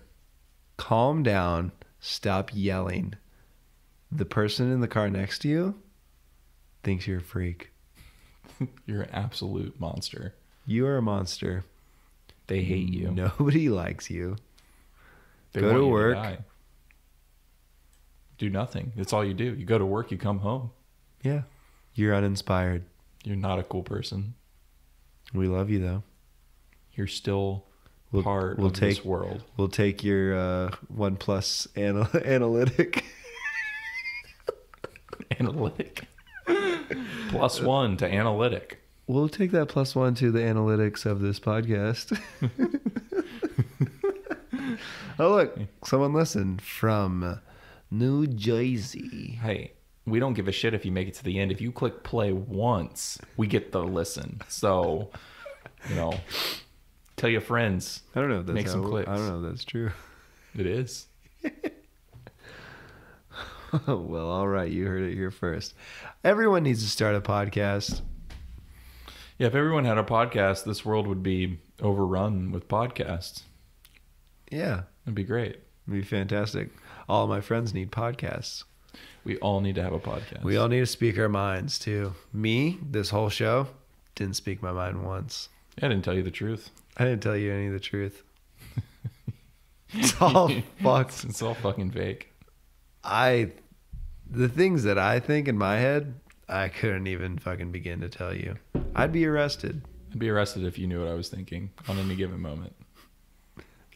[SPEAKER 2] calm down. Stop yelling. The person in the car next to you thinks you're a freak.
[SPEAKER 3] You're an absolute monster.
[SPEAKER 2] You are a monster.
[SPEAKER 3] They hate you.
[SPEAKER 2] Nobody likes you.
[SPEAKER 3] They
[SPEAKER 2] go
[SPEAKER 3] want
[SPEAKER 2] to
[SPEAKER 3] you
[SPEAKER 2] work.
[SPEAKER 3] To die. Do nothing. That's all you do. You go to work, you come home.
[SPEAKER 2] Yeah. You're uninspired.
[SPEAKER 3] You're not a cool person.
[SPEAKER 2] We love you, though.
[SPEAKER 3] You're still part of this world.
[SPEAKER 2] We'll take your OnePlus analytic.
[SPEAKER 3] Analytic. +1 to analytic.
[SPEAKER 2] We'll take that +1 to the analytics of this podcast. Oh, look. Someone listened from New Jersey.
[SPEAKER 3] Hey, we don't give a shit if you make it to the end. If you click play once, we get the listen. So, tell your friends.
[SPEAKER 2] I don't know if that's
[SPEAKER 3] make some clicks.
[SPEAKER 2] I don't know if that's true.
[SPEAKER 3] It is.
[SPEAKER 2] Well, all right. You heard it here first. Everyone needs to start a podcast.
[SPEAKER 3] Yeah, if everyone had a podcast, this world would be overrun with podcasts.
[SPEAKER 2] Yeah.
[SPEAKER 3] It'd be great.
[SPEAKER 2] It'd be fantastic. All my friends need podcasts.
[SPEAKER 3] We all need to have a podcast.
[SPEAKER 2] We all need to speak our minds, too. Me, this whole show, didn't speak my mind once.
[SPEAKER 3] I didn't tell you the truth.
[SPEAKER 2] I didn't tell you any of the truth. It's all fucked.
[SPEAKER 3] It's all fucking fake.
[SPEAKER 2] The things that I think in my head, I couldn't even fucking begin to tell you. I'd be arrested.
[SPEAKER 3] I'd be arrested if you knew what I was thinking on any given moment.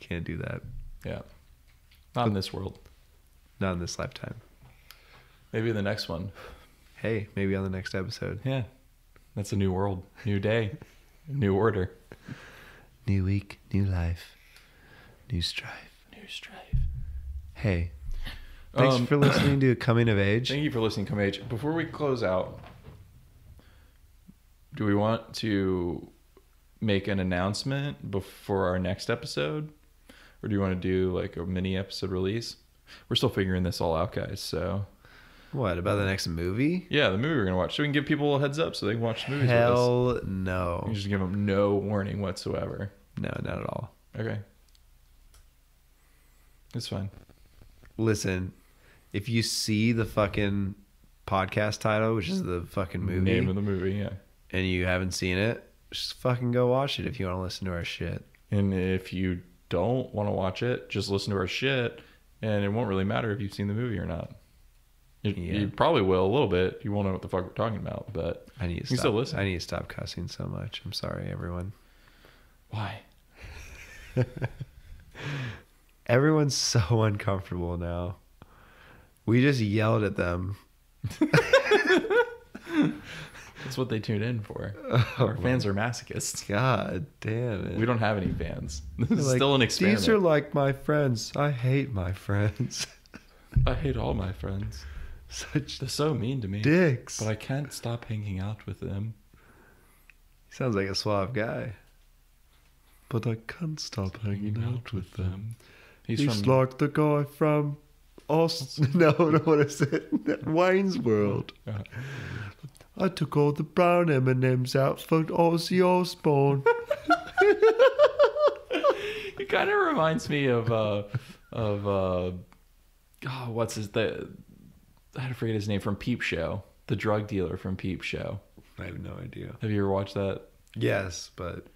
[SPEAKER 2] Can't do that.
[SPEAKER 3] Yeah. Not in this world.
[SPEAKER 2] Not in this lifetime.
[SPEAKER 3] Maybe the next one.
[SPEAKER 2] Hey, maybe on the next episode.
[SPEAKER 3] Yeah. That's a new world. New day. New order.
[SPEAKER 2] New week. New life. New strife.
[SPEAKER 3] New strife.
[SPEAKER 2] Hey. Thanks for listening to Coming of Age.
[SPEAKER 3] Thank you for listening to Coming of Age. Before we close out, do we want to make an announcement before our next episode? Or do you want to do like a mini episode release? We're still figuring this all out, guys. So,
[SPEAKER 2] what about the next movie?
[SPEAKER 3] Yeah, the movie we're gonna watch. So we can give people a heads up so they can watch the movies.
[SPEAKER 2] Hell
[SPEAKER 3] with us.
[SPEAKER 2] no.
[SPEAKER 3] You just give them no warning whatsoever.
[SPEAKER 2] No, not at all.
[SPEAKER 3] Okay, it's fine.
[SPEAKER 2] Listen, if you see the fucking podcast title, which is the fucking movie,
[SPEAKER 3] Name of the movie, yeah,
[SPEAKER 2] and you haven't seen it, just fucking go watch it if you want to listen to our shit.
[SPEAKER 3] And if you don't want to watch it, just listen to our shit, and it won't really matter if you've seen the movie or not. You probably will a little bit. You won't know what the fuck we're talking about, but
[SPEAKER 2] I need to
[SPEAKER 3] still listen.
[SPEAKER 2] I need to stop cussing so much. I'm sorry, everyone.
[SPEAKER 3] Why?
[SPEAKER 2] Everyone's so uncomfortable now. We just yelled at them.
[SPEAKER 3] That's what they tune in for. Our fans are masochists.
[SPEAKER 2] God damn it.
[SPEAKER 3] We don't have any fans. This is still an experiment.
[SPEAKER 2] These are like my friends. I hate my friends.
[SPEAKER 3] I hate all my friends. They're so mean to me.
[SPEAKER 2] Dicks.
[SPEAKER 3] But I can't stop hanging out with them.
[SPEAKER 2] He sounds like a suave guy. But I can't stop hanging out with them. He's like the guy from No, what is it? Wayne's World. I took all the brown M&Ms out for Ozzy Osbourne.
[SPEAKER 3] It kind of reminds me of what's his I had to forget his name from Peep Show, the drug dealer from Peep Show.
[SPEAKER 2] I have no idea.
[SPEAKER 3] Have you ever watched that?
[SPEAKER 2] Yes, but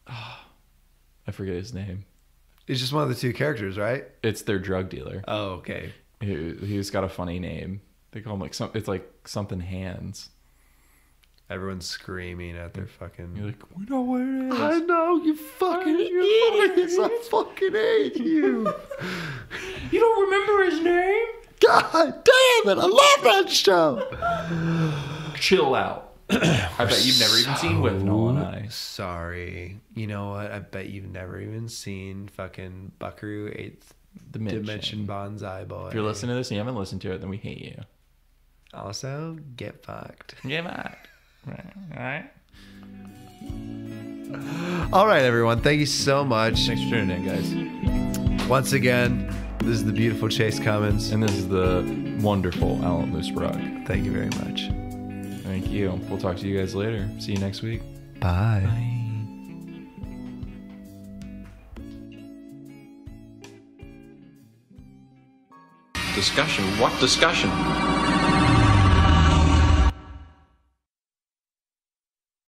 [SPEAKER 3] I forget his name.
[SPEAKER 2] It's just one of the two characters, right?
[SPEAKER 3] It's their drug dealer.
[SPEAKER 2] Oh, okay.
[SPEAKER 3] He's got a funny name. They call him it's like something Hands.
[SPEAKER 2] Everyone's screaming at their fucking...
[SPEAKER 3] You're like, we know what it is.
[SPEAKER 2] I know, you fucking idiots. I fucking hate you.
[SPEAKER 3] You don't remember his name?
[SPEAKER 2] God damn it, I love that show.
[SPEAKER 3] Chill out. I bet you've never even seen With Noel and I.
[SPEAKER 2] Sorry. You know what? I bet you've never even seen fucking Buckaroo 8th Dimension Banzai Boy.
[SPEAKER 3] If you're listening to this and you haven't listened to it, then we hate you.
[SPEAKER 2] Also, get fucked.
[SPEAKER 3] Get fucked. Right.
[SPEAKER 2] All right, everyone. Thank you so much.
[SPEAKER 3] Thanks for tuning in, guys.
[SPEAKER 2] Once again, this is the beautiful Chase Cummins.
[SPEAKER 3] And this is the wonderful Alan Loosebrug.
[SPEAKER 2] Thank you very much.
[SPEAKER 3] Thank you. We'll talk to you guys later. See you next week.
[SPEAKER 2] Bye.
[SPEAKER 3] Bye.
[SPEAKER 4] Discussion? What discussion?